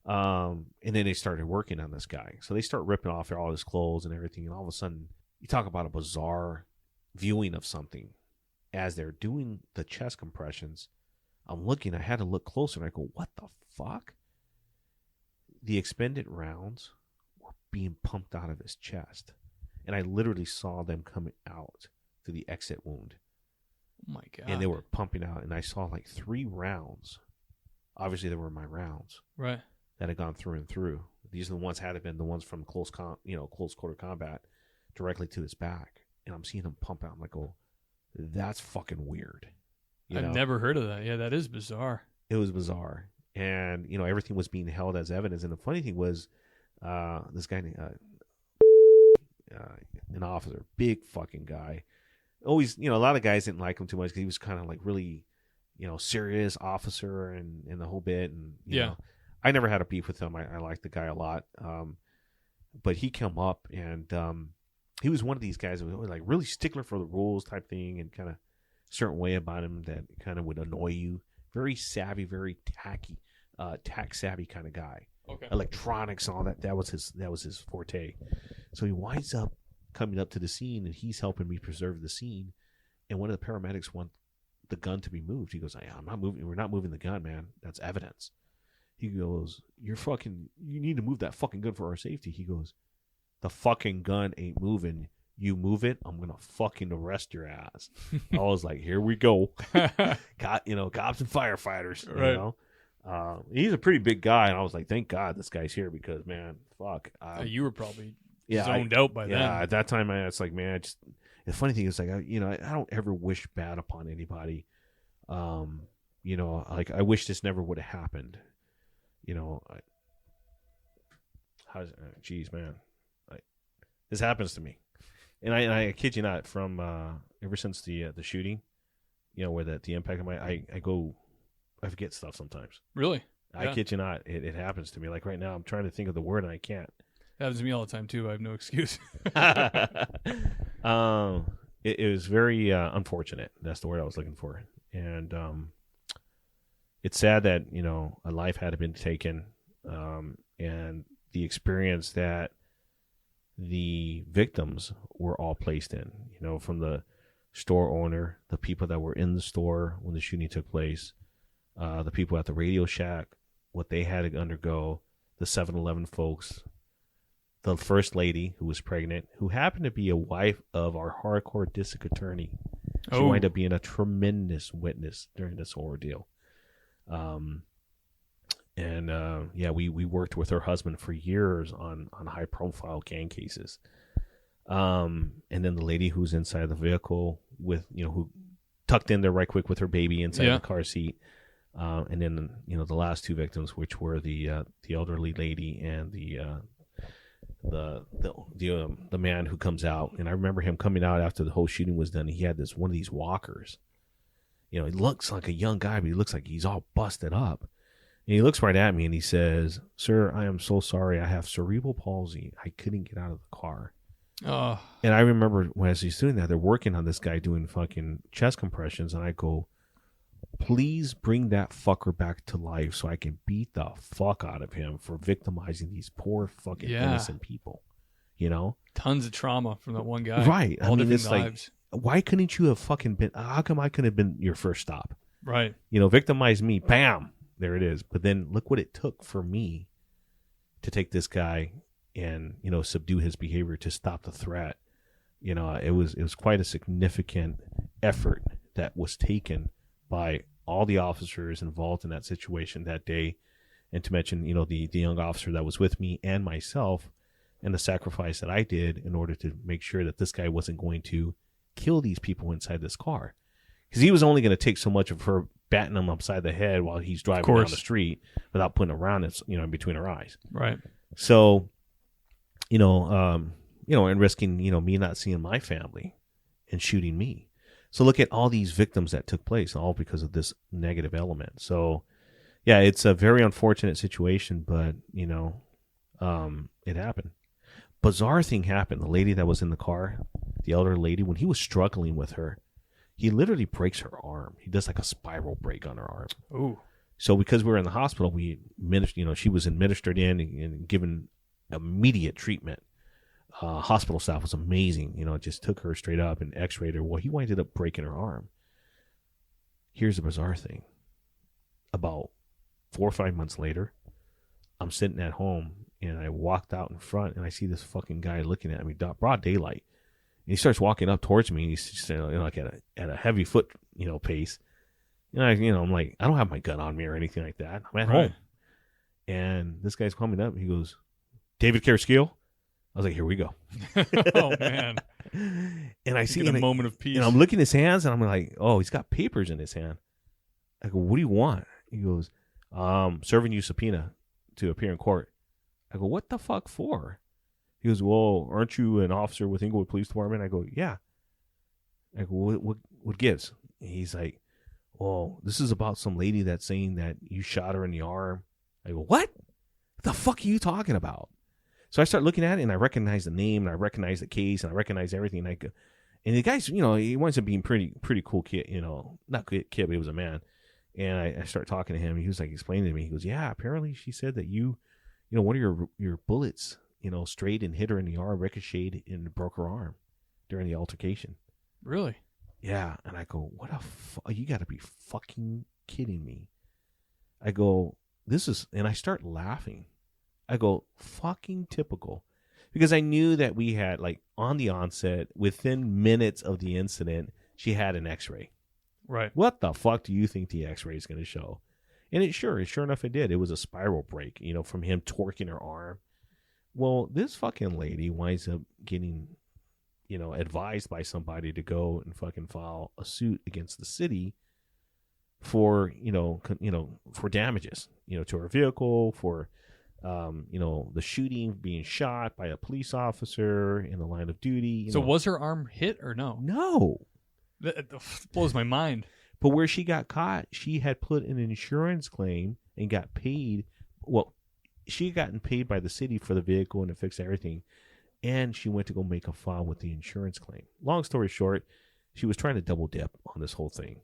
And then they started working on this guy. So they start ripping off all his clothes and everything. And all of a sudden, you talk about a bizarre viewing of something. As they're doing the chest compressions, I'm looking, I had to look closer, and I go, what the fuck? The expended rounds were being pumped out of his chest. And I literally saw them coming out through the exit wound. Oh, my God. And they were pumping out, and I saw like 3 rounds. Obviously, they were my rounds. Right. That had gone through and through. These are the ones had been the ones from close quarter combat directly to his back. And I'm seeing them pump out. I'm like, oh, that's fucking weird. I've never heard of that. Yeah, that is bizarre. It was bizarre. And, everything was being held as evidence. And the funny thing was, this guy, an officer, big fucking guy. Always, a lot of guys didn't like him too much because he was kind of like really, serious officer and the whole bit. And, you know, I never had a beef with him. I liked the guy a lot. But he came up and he was one of these guys who was like really stickler for the rules type thing and kind of certain way about him that kind of would annoy you. Very savvy, very tack savvy kind of guy. Okay. Electronics and all that. That was his forte. So he winds up coming up to the scene and he's helping me preserve the scene. And one of the paramedics want the gun to be moved. He goes, I'm not moving. We're not moving the gun, man. That's evidence. He goes, you need to move that fucking gun for our safety. He goes, the fucking gun ain't moving. You move it, I'm going to fucking arrest your ass. I was like, here we go. Cops and firefighters, right. He's a pretty big guy. And I was like, thank God this guy's here because, man, fuck. You were probably zoned out by then. Yeah, at that time, it's like, man, the funny thing is, like, I don't ever wish bad upon anybody. Like, I wish this never would have happened. Geez, man, this happens to me, and I kid you not. From ever since the shooting, where the impact of I forget stuff sometimes. Really? I kid you not. It happens to me. Like right now, I'm trying to think of the word and I can't. It happens to me all the time too. I have no excuse. It was very unfortunate. That's the word I was looking for. And it's sad that a life had been taken, and the experience that the victims were all placed in. From the store owner, the people that were in the store when the shooting took place, the people at the Radio Shack, what they had to undergo, the 7-Eleven folks, the first lady who was pregnant, who happened to be a wife of our hardcore district attorney. She wound up being a tremendous witness during this ordeal. We worked with her husband for years on high-profile gang cases. And then the lady who's inside the vehicle with, who tucked in there right quick with her baby inside the car seat. And then, the last two victims, which were the elderly lady and the man who comes out. And I remember him coming out after the whole shooting was done. He had one of these walkers. He looks like a young guy, but he looks like he's all busted up. And he looks right at me and he says, "Sir, I am so sorry. I have cerebral palsy. I couldn't get out of the car." Oh. And I remember as he's doing that, they're working on this guy doing fucking chest compressions. And I go, "Please bring that fucker back to life so I can beat the fuck out of him for victimizing these poor fucking innocent people." Tons of trauma from that one guy. Right. All different lives. Like, why couldn't you have fucking been, how come I couldn't have been your first stop? Right. Victimize me. Bam. There it is. But then look what it took for me to take this guy and, subdue his behavior to stop the threat. It was quite a significant effort that was taken by all the officers involved in that situation that day. And to mention, the young officer that was with me and myself, and the sacrifice that I did in order to make sure that this guy wasn't going to kill these people inside this car. Because he was only going to take so much of her batting him upside the head while he's driving down the street without putting a round in between her eyes. Right. So, and risking, me not seeing my family and shooting me. So look at all these victims that took place, all because of this negative element. So, yeah, it's a very unfortunate situation, but, it happened. Bizarre thing happened. The lady that was in the car, the elder lady, when he was struggling with her, he literally breaks her arm. He does like a spiral break on her arm. Ooh. So because we were in the hospital, she was administered in and given immediate treatment. Hospital staff was amazing. It just took her straight up and x-rayed her. Well, he ended up breaking her arm. Here's the bizarre thing. About 4 or 5 months later, I'm sitting at home and I walked out in front and I see this fucking guy looking at me, broad daylight. And he starts walking up towards me. And he's just, like at a heavy foot, pace. I'm like, I don't have my gun on me or anything like that. I'm at home. And this guy's coming up. He goes, "David Carrasquillo?" I was like, "Here we go." Oh, man. And I see a moment of peace. And I'm looking at his hands and I'm like, oh, he's got papers in his hand. I go, "What do you want?" He goes, "Serving you subpoena to appear in court." I go, "What the fuck for?" He goes, "Well, aren't you an officer with Inglewood Police Department?" I go, "Yeah." I go, what gives? And he's like, "Well, this is about some lady that's saying that you shot her in the arm." I go, "What? What the fuck are you talking about?" So I start looking at it and I recognize the name and I recognize the case and I recognize everything. And the guy's, he winds up being pretty cool kid, not kid, but he was a man. And I start talking to him. He was like explaining to me. He goes, "Yeah, apparently she said that one of your bullets, strayed and hit her in the arm, ricocheted and broke her arm during the altercation." Really? Yeah. And I go, "What you got to be fucking kidding me." I go, and I start laughing. I go, "Fucking typical." Because I knew that we had, like, on the onset, within minutes of the incident, she had an x-ray. Right. What the fuck do you think the x-ray is going to show? And sure enough, it did. It was a spiral break, from him torquing her arm. Well, this fucking lady winds up getting, advised by somebody to go and fucking file a suit against the city for, for damages, to her vehicle, for the shooting, being shot by a police officer in the line of duty. So was her arm hit or no? No. That blows my mind. But where she got caught, she had put an insurance claim and got paid. Well, she had gotten paid by the city for the vehicle and to fix everything. And she went to go make a file with the insurance claim. Long story short, she was trying to double dip on this whole thing.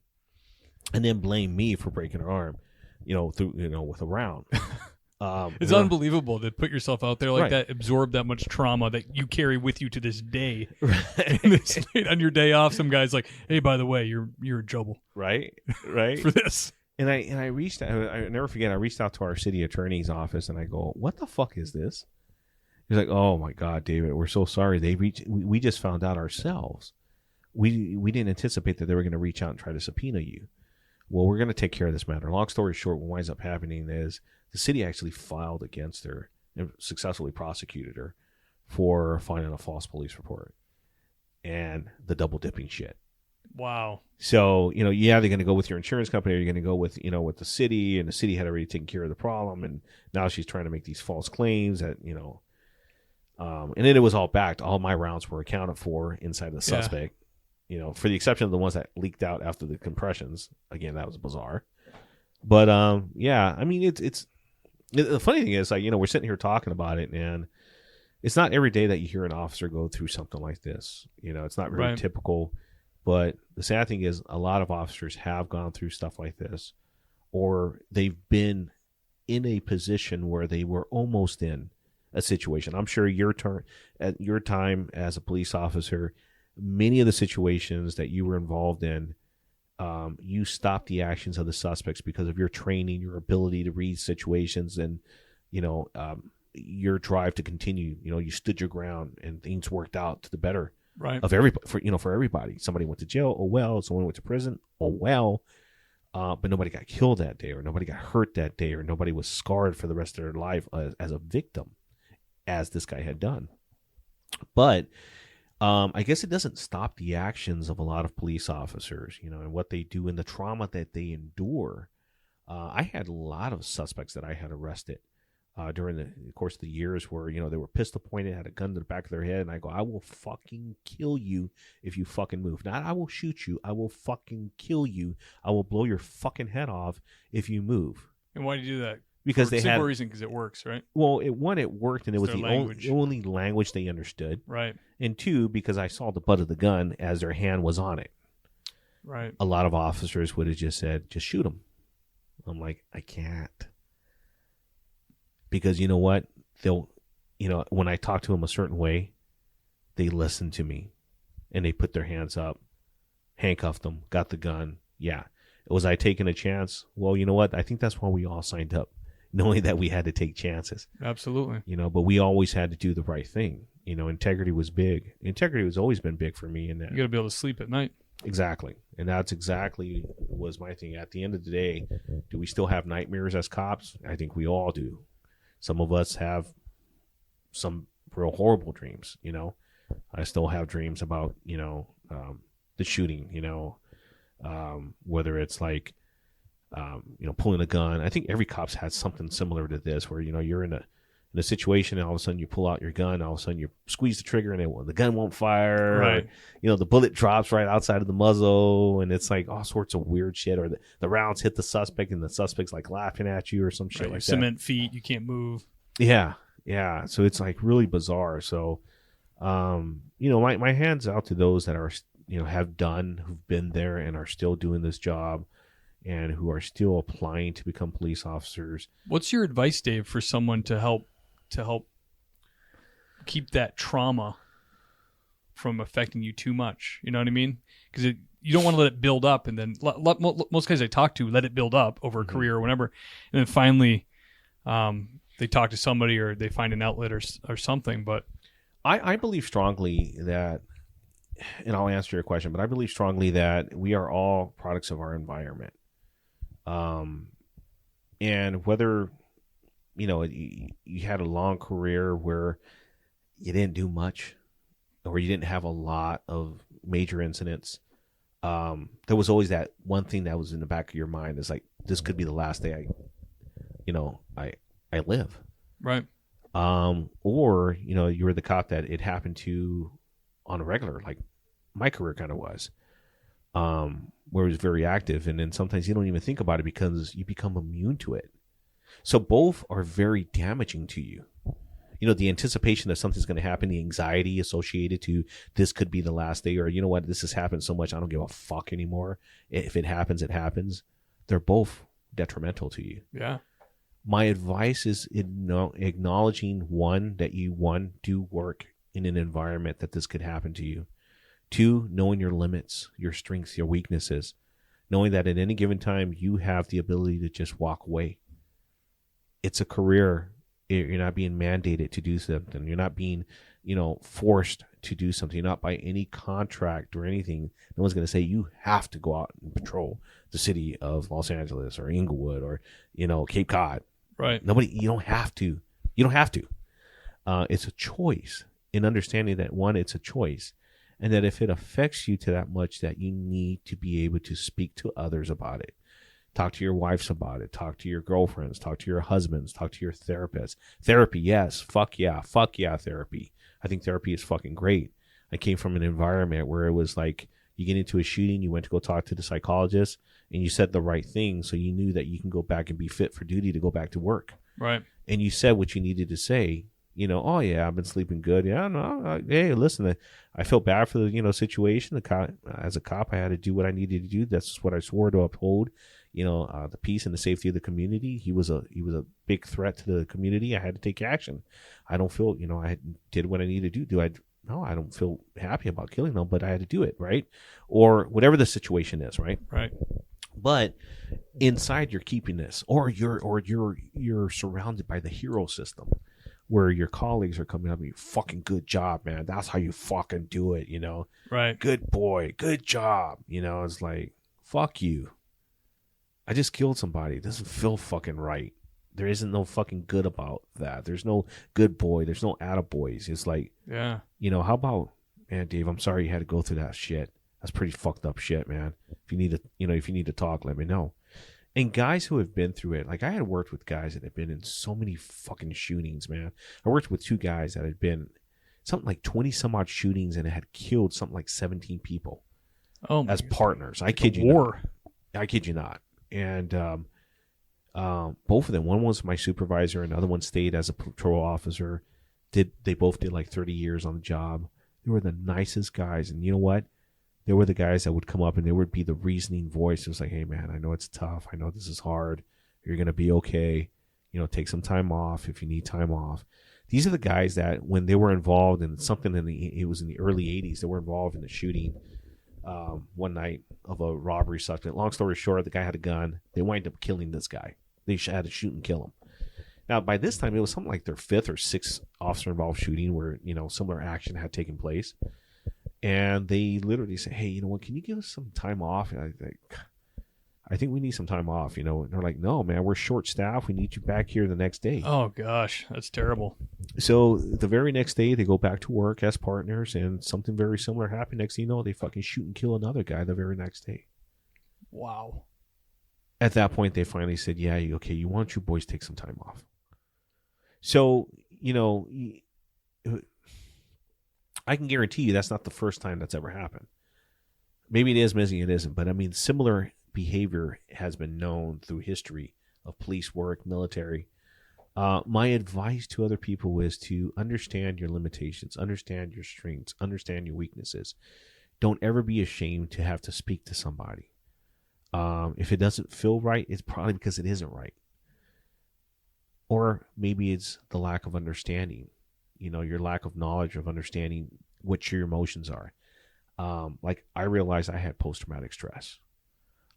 And then blame me for breaking her arm, with a round. It's unbelievable to put yourself out there like Right. that, absorb that much trauma that you carry with you to this day. Right. And it's late on your day off, some guy's like, "Hey, by the way, you're in trouble Right. for this." And I reached out, I never forget, I reached out to our city attorney's office and I go, "What the fuck is this?" He's like, "Oh my God, David, we're so sorry. We just found out ourselves. We didn't anticipate that they were going to reach out and try to subpoena you. Well, we're going to take care of this matter." Long story short, what winds up happening is the city actually filed against her and successfully prosecuted her for filing a false police report and the double dipping shit. Wow. So, they're going to go with your insurance company, or you're going to go with, with the city, and the city had already taken care of the problem. And now she's trying to make these false claims that, and then it was all backed. All my rounds were accounted for inside the suspect, for the exception of the ones that leaked out after the compressions. Again, that was bizarre. But, it's the funny thing is, we're sitting here talking about it, and it's not every day that you hear an officer go through something like this. It's not very typical. But the sad thing is, a lot of officers have gone through stuff like this, or they've been in a position where they were almost in a situation. I'm sure at your time as a police officer, many of the situations that you were involved in, you stopped the actions of the suspects because of your training, your ability to read situations, and your drive to continue. You stood your ground, and things worked out to the better. Right. Of everybody, for everybody. Somebody went to jail, oh well. Someone went to prison, oh well. But nobody got killed that day, or nobody got hurt that day, or nobody was scarred for the rest of their life as a victim, as this guy had done. But I guess it doesn't stop the actions of a lot of police officers, and what they do and the trauma that they endure. I had a lot of suspects that I had arrested during the course of the years where, they were pistol pointed, had a gun to the back of their head, and I go, "I will fucking kill you if you fucking move. Not I will shoot you, I will fucking kill you. I will blow your fucking head off if you move." And why do you do that? Because For they simple had reason, because it works, right? Well, it worked, and it was their the language. only language they understood. Right. And two, because I saw the butt of the gun as their hand was on it. Right. A lot of officers would have just said, "Just shoot him." I'm like, I can't. Because you know what? They'll, when I talk to them a certain way, they listen to me. And they put their hands up, handcuffed them, got the gun. Yeah. Was I taking a chance? Well, you know what? I think that's why we all signed up. Knowing that we had to take chances. Absolutely. But we always had to do the right thing. Integrity was big. Integrity has always been big for me. In that. You got to be able to sleep at night. Exactly. And that's exactly was my thing. At the end of the day, do we still have nightmares as cops? I think we all do. Some of us have some real horrible dreams, I still have dreams about, the shooting, whether it's like, pulling a gun. I think every cop's had something similar to this where, you're in a situation and all of a sudden you pull out your gun, all of a sudden you squeeze the trigger and the gun won't fire. Right. Or, the bullet drops right outside of the muzzle, and it's like all sorts of weird shit. Or the rounds hit the suspect and the suspect's like laughing at you or some shit like that. Cement feet, you can't move. Yeah. Yeah. So it's like really bizarre. So, my hand's out to those that are, have done, who've been there and are still doing this job and who are still applying to become police officers. What's your advice, Dave, for someone to help keep that trauma from affecting you too much? You know what I mean? Because you don't want to let it build up, and then most guys I talk to let it build up over a career or whatever, and then finally they talk to somebody or they find an outlet or something. But I believe strongly that, and I'll answer your question, but I believe strongly that we are all products of our environment. And whether, you had a long career where you didn't do much or you didn't have a lot of major incidents, there was always that one thing that was in the back of your mind is like, this could be the last day I live. Right. Or, you know, you were the cop that it happened to on a regular, like my career kind of was, where it was very active. And then sometimes you don't even think about it because you become immune to it. So both are very damaging to you. You know, the anticipation that something's going to happen, the anxiety associated to this could be the last day, or, you know what, this has happened so much, I don't give a fuck anymore. If it happens, it happens. They're both detrimental to you. Yeah. My advice is acknowledging, one, that you, do work in an environment that this could happen to you. 2, knowing your limits, your strengths, your weaknesses. Knowing that at any given time, you have the ability to just walk away. It's a career. You're not being mandated to do something. You're not being, you know, forced to do something. You're not by any contract or anything. No one's going to say you have to go out and patrol the city of Los Angeles or Inglewood or, you know, Cape Cod. Right. Nobody, you don't have to. You don't have to. It's a choice. In understanding that, one, it's a choice. And that if it affects you to that much, that you need to be able to speak to others about it. Talk to your wives about it. Talk to your girlfriends. Talk to your husbands. Talk to your therapists. Therapy, yes. Fuck yeah. Fuck yeah, therapy. I think therapy is fucking great. I came from an environment where it was like, you get into a shooting, you went to go talk to the psychologist, and you said the right thing, so you knew that you can go back and be fit for duty to go back to work. Right. And you said what you needed to say. You know, oh yeah, I've been sleeping good. Yeah, no, hey, listen, I felt bad for the, you know, situation. As a cop, I had to do what I needed to do. That's what I swore to uphold. You know, the peace and the safety of the community. He was a big threat to the community. I had to take action. I don't feel, you know, I did what I needed to do. No, I don't feel happy about killing them, but I had to do it, right? Or whatever the situation is, right? Right. But inside, you're keeping this, or you're surrounded by the hero system, where your colleagues are coming up and you, fucking good job, man. That's how you fucking do it, you know? Right. Good boy, good job. You know, it's like, fuck you. I just killed somebody. It doesn't feel fucking right. There isn't no fucking good about that. There's no good boy. There's no attaboys. It's like, yeah, you know, how about, man, Dave, I'm sorry you had to go through that shit. That's pretty fucked up shit, man. If you need to talk, let me know. And guys who have been through it, like I had worked with guys that had been in so many fucking shootings, man. I worked with 2 guys that had been something like 20 some odd shootings and had killed something like 17 people as partners. I kid you not. I kid you not. And both of them, one was my supervisor, another one stayed as a patrol officer. They both did like 30 years on the job. They were the nicest guys. And you know what? They were the guys that would come up and they would be the reasoning voice. It was like, hey, man, I know it's tough. I know this is hard. You're going to be okay. You know, take some time off if you need time off. These are the guys that when they were involved in something it was in the early 80s, they were involved in a shooting one night of a robbery suspect. Long story short, the guy had a gun. They wind up killing this guy. They had to shoot and kill him. Now, by this time, it was something like their 5th or 6th officer-involved shooting where, you know, similar action had taken place. And they literally say, hey, you know what, can you give us some time off? And I think we need some time off, you know. And they're like, no, man, we're short-staffed. We need you back here the next day. Oh, gosh, that's terrible. So the very next day, they go back to work as partners, and something very similar happened. Next thing you know, they fucking shoot and kill another guy the very next day. Wow. At that point, they finally said, yeah, okay, you want you boys take some time off. So, you know, I can guarantee you that's not the first time that's ever happened. Maybe it is, maybe it isn't. But, I mean, similar behavior has been known through history of police work, military. My advice to other people is to understand your limitations, understand your strengths, understand your weaknesses. Don't ever be ashamed to have to speak to somebody. If it doesn't feel right, it's probably because it isn't right. Or maybe it's the lack of understanding, you know, your lack of knowledge of understanding what your emotions are. Like I realized I had post-traumatic stress.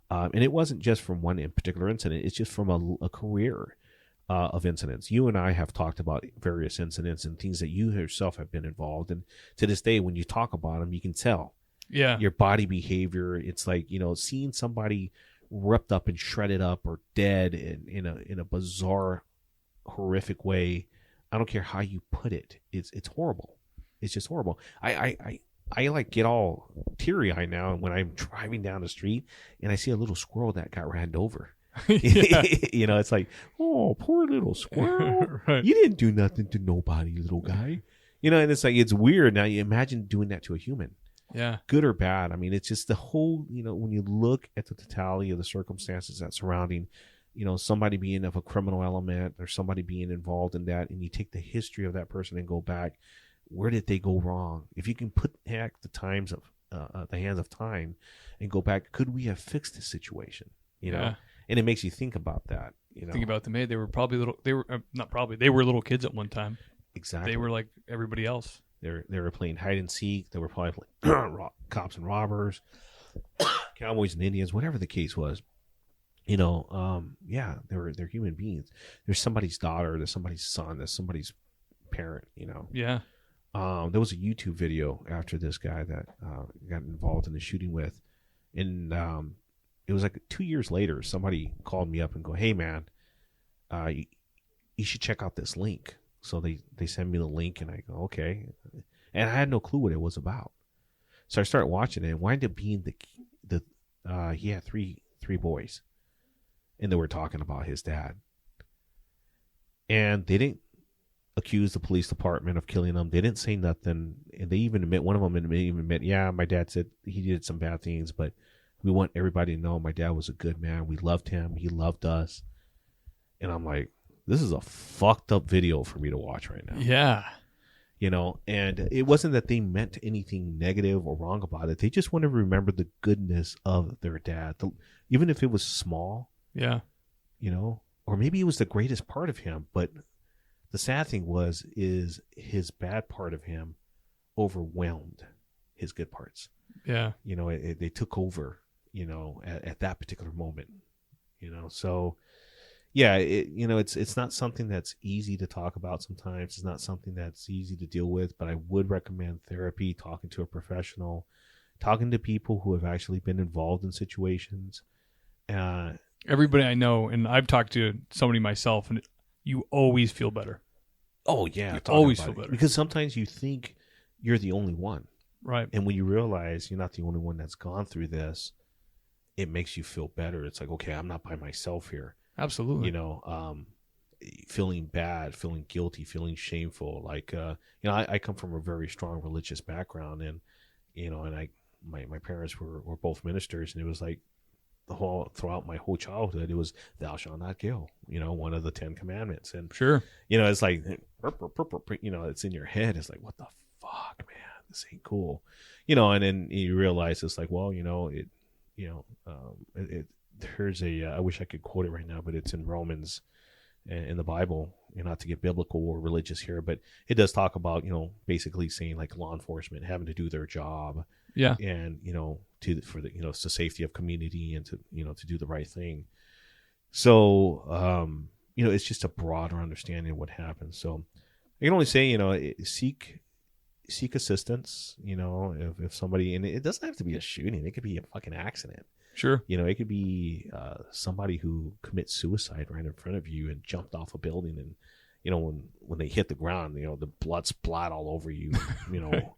And it wasn't just from one particular incident. It's just from a career of incidents. You and I have talked about various incidents and things that you yourself have been involved in. To this day, when you talk about them, you can tell. Yeah. Your body behavior. It's like, you know, seeing somebody ripped up and shredded up or dead in a bizarre, horrific way. I don't care how you put it. It's horrible. It's just horrible. I like get all teary-eyed now when I'm driving down the street and I see a little squirrel that got ran over. You know, it's like, oh, poor little squirrel. Right. You didn't do nothing to nobody, little guy. You know, and it's like, it's weird. Now you imagine doing that to a human. Yeah. Good or bad. I mean, it's just the whole, you know, when you look at the totality of the circumstances that surrounding, you know, somebody being of a criminal element or somebody being involved in that, and you take the history of that person and go back, where did they go wrong? If you can put back the hands of time and go back, could we have fixed this situation? You know, and it makes you think about that. You know, Think about them. They were probably little. They were not probably. They were little kids at one time. Exactly. They were like everybody else. They were playing hide and seek. They were probably playing cops and robbers, cowboys and Indians, whatever the case was. You know, they're human beings. There's somebody's daughter. There's somebody's son. There's somebody's parent. You know. Yeah. There was a YouTube video after this guy that got involved in the shooting with, and it was like 2 years later. Somebody called me up and go, "Hey man, you should check out this link." So they send me the link, and I go, okay. And I had no clue what it was about. So I started watching it, and it wound up being he had three boys, and they were talking about his dad. And they didn't accuse the police department of killing them. They didn't say nothing. And they even one of them even admit, yeah, my dad said he did some bad things, but we want everybody to know my dad was a good man. We loved him. He loved us. And I'm like, this is a fucked up video for me to watch right now. Yeah. You know, and it wasn't that they meant anything negative or wrong about it. They just want to remember the goodness of their dad. Even if it was small. Yeah. You know, or maybe it was the greatest part of him. But the sad thing is his bad part of him overwhelmed his good parts. Yeah. You know, they took over, you know, at that particular moment, you know, so yeah, it's not something that's easy to talk about sometimes. It's not something that's easy to deal with, but I would recommend therapy, talking to a professional, talking to people who have actually been involved in situations. Everybody I know, and I've talked to somebody myself, and you always feel better. Oh, yeah. You always feel better. Because sometimes you think you're the only one. Right. And when you realize you're not the only one that's gone through this, it makes you feel better. It's like, okay, I'm not by myself here. Absolutely. You know, feeling bad, feeling guilty, feeling shameful. Like, you know, I come from a very strong religious background, and, you know, and my parents were both ministers, and it was like throughout my whole childhood, it was thou shalt not kill, you know, one of the 10 commandments. And sure, you know, it's like, you know, it's in your head. It's like, what the fuck, man, this ain't cool, you know. And then you realize it's like, well, you know, there's I wish I could quote it right now, but it's in Romans in the Bible, you know, not to get biblical or religious here, but it does talk about, you know, basically saying like law enforcement having to do their job. Yeah. And, you know, for the, you know, it's the safety of community and to, you know, to do the right thing. So, you know, it's just a broader understanding of what happens. So I can only say, you know, seek assistance, you know, if somebody, and it doesn't have to be a shooting. It could be a fucking accident. Sure. You know, it could be somebody who commits suicide right in front of you and jumped off a building, and, you know, when they hit the ground, you know, the blood splat all over you, you know,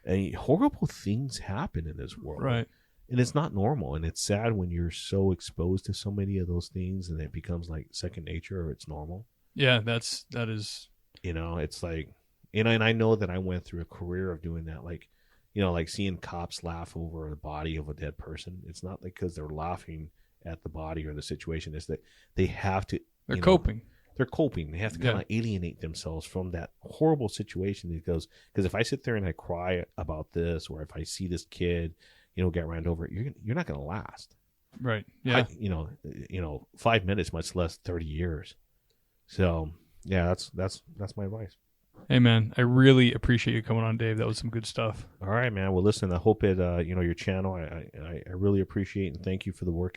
and horrible things happen in this world. Right. And it's not normal. And it's sad when you're so exposed to so many of those things and it becomes like second nature, or it's normal. Yeah, that is. You know, it's like, you know, and I know that I went through a career of doing that. Like, you know, like seeing cops laugh over the body of a dead person. It's not like because they're laughing at the body or the situation. It's that they have to. They're coping. They're coping. They have to kind of alienate themselves from that horrible situation. Because if I sit there and I cry about this, or if I see this kid, you know, get ran over, you're not going to last. Right. Yeah. You know, 5 minutes, much less 30 years. So yeah, that's my advice. Hey man, I really appreciate you coming on, Dave. That was some good stuff. All right, man. Well, listen, I hope it, you know, your channel, I really appreciate and thank you for the work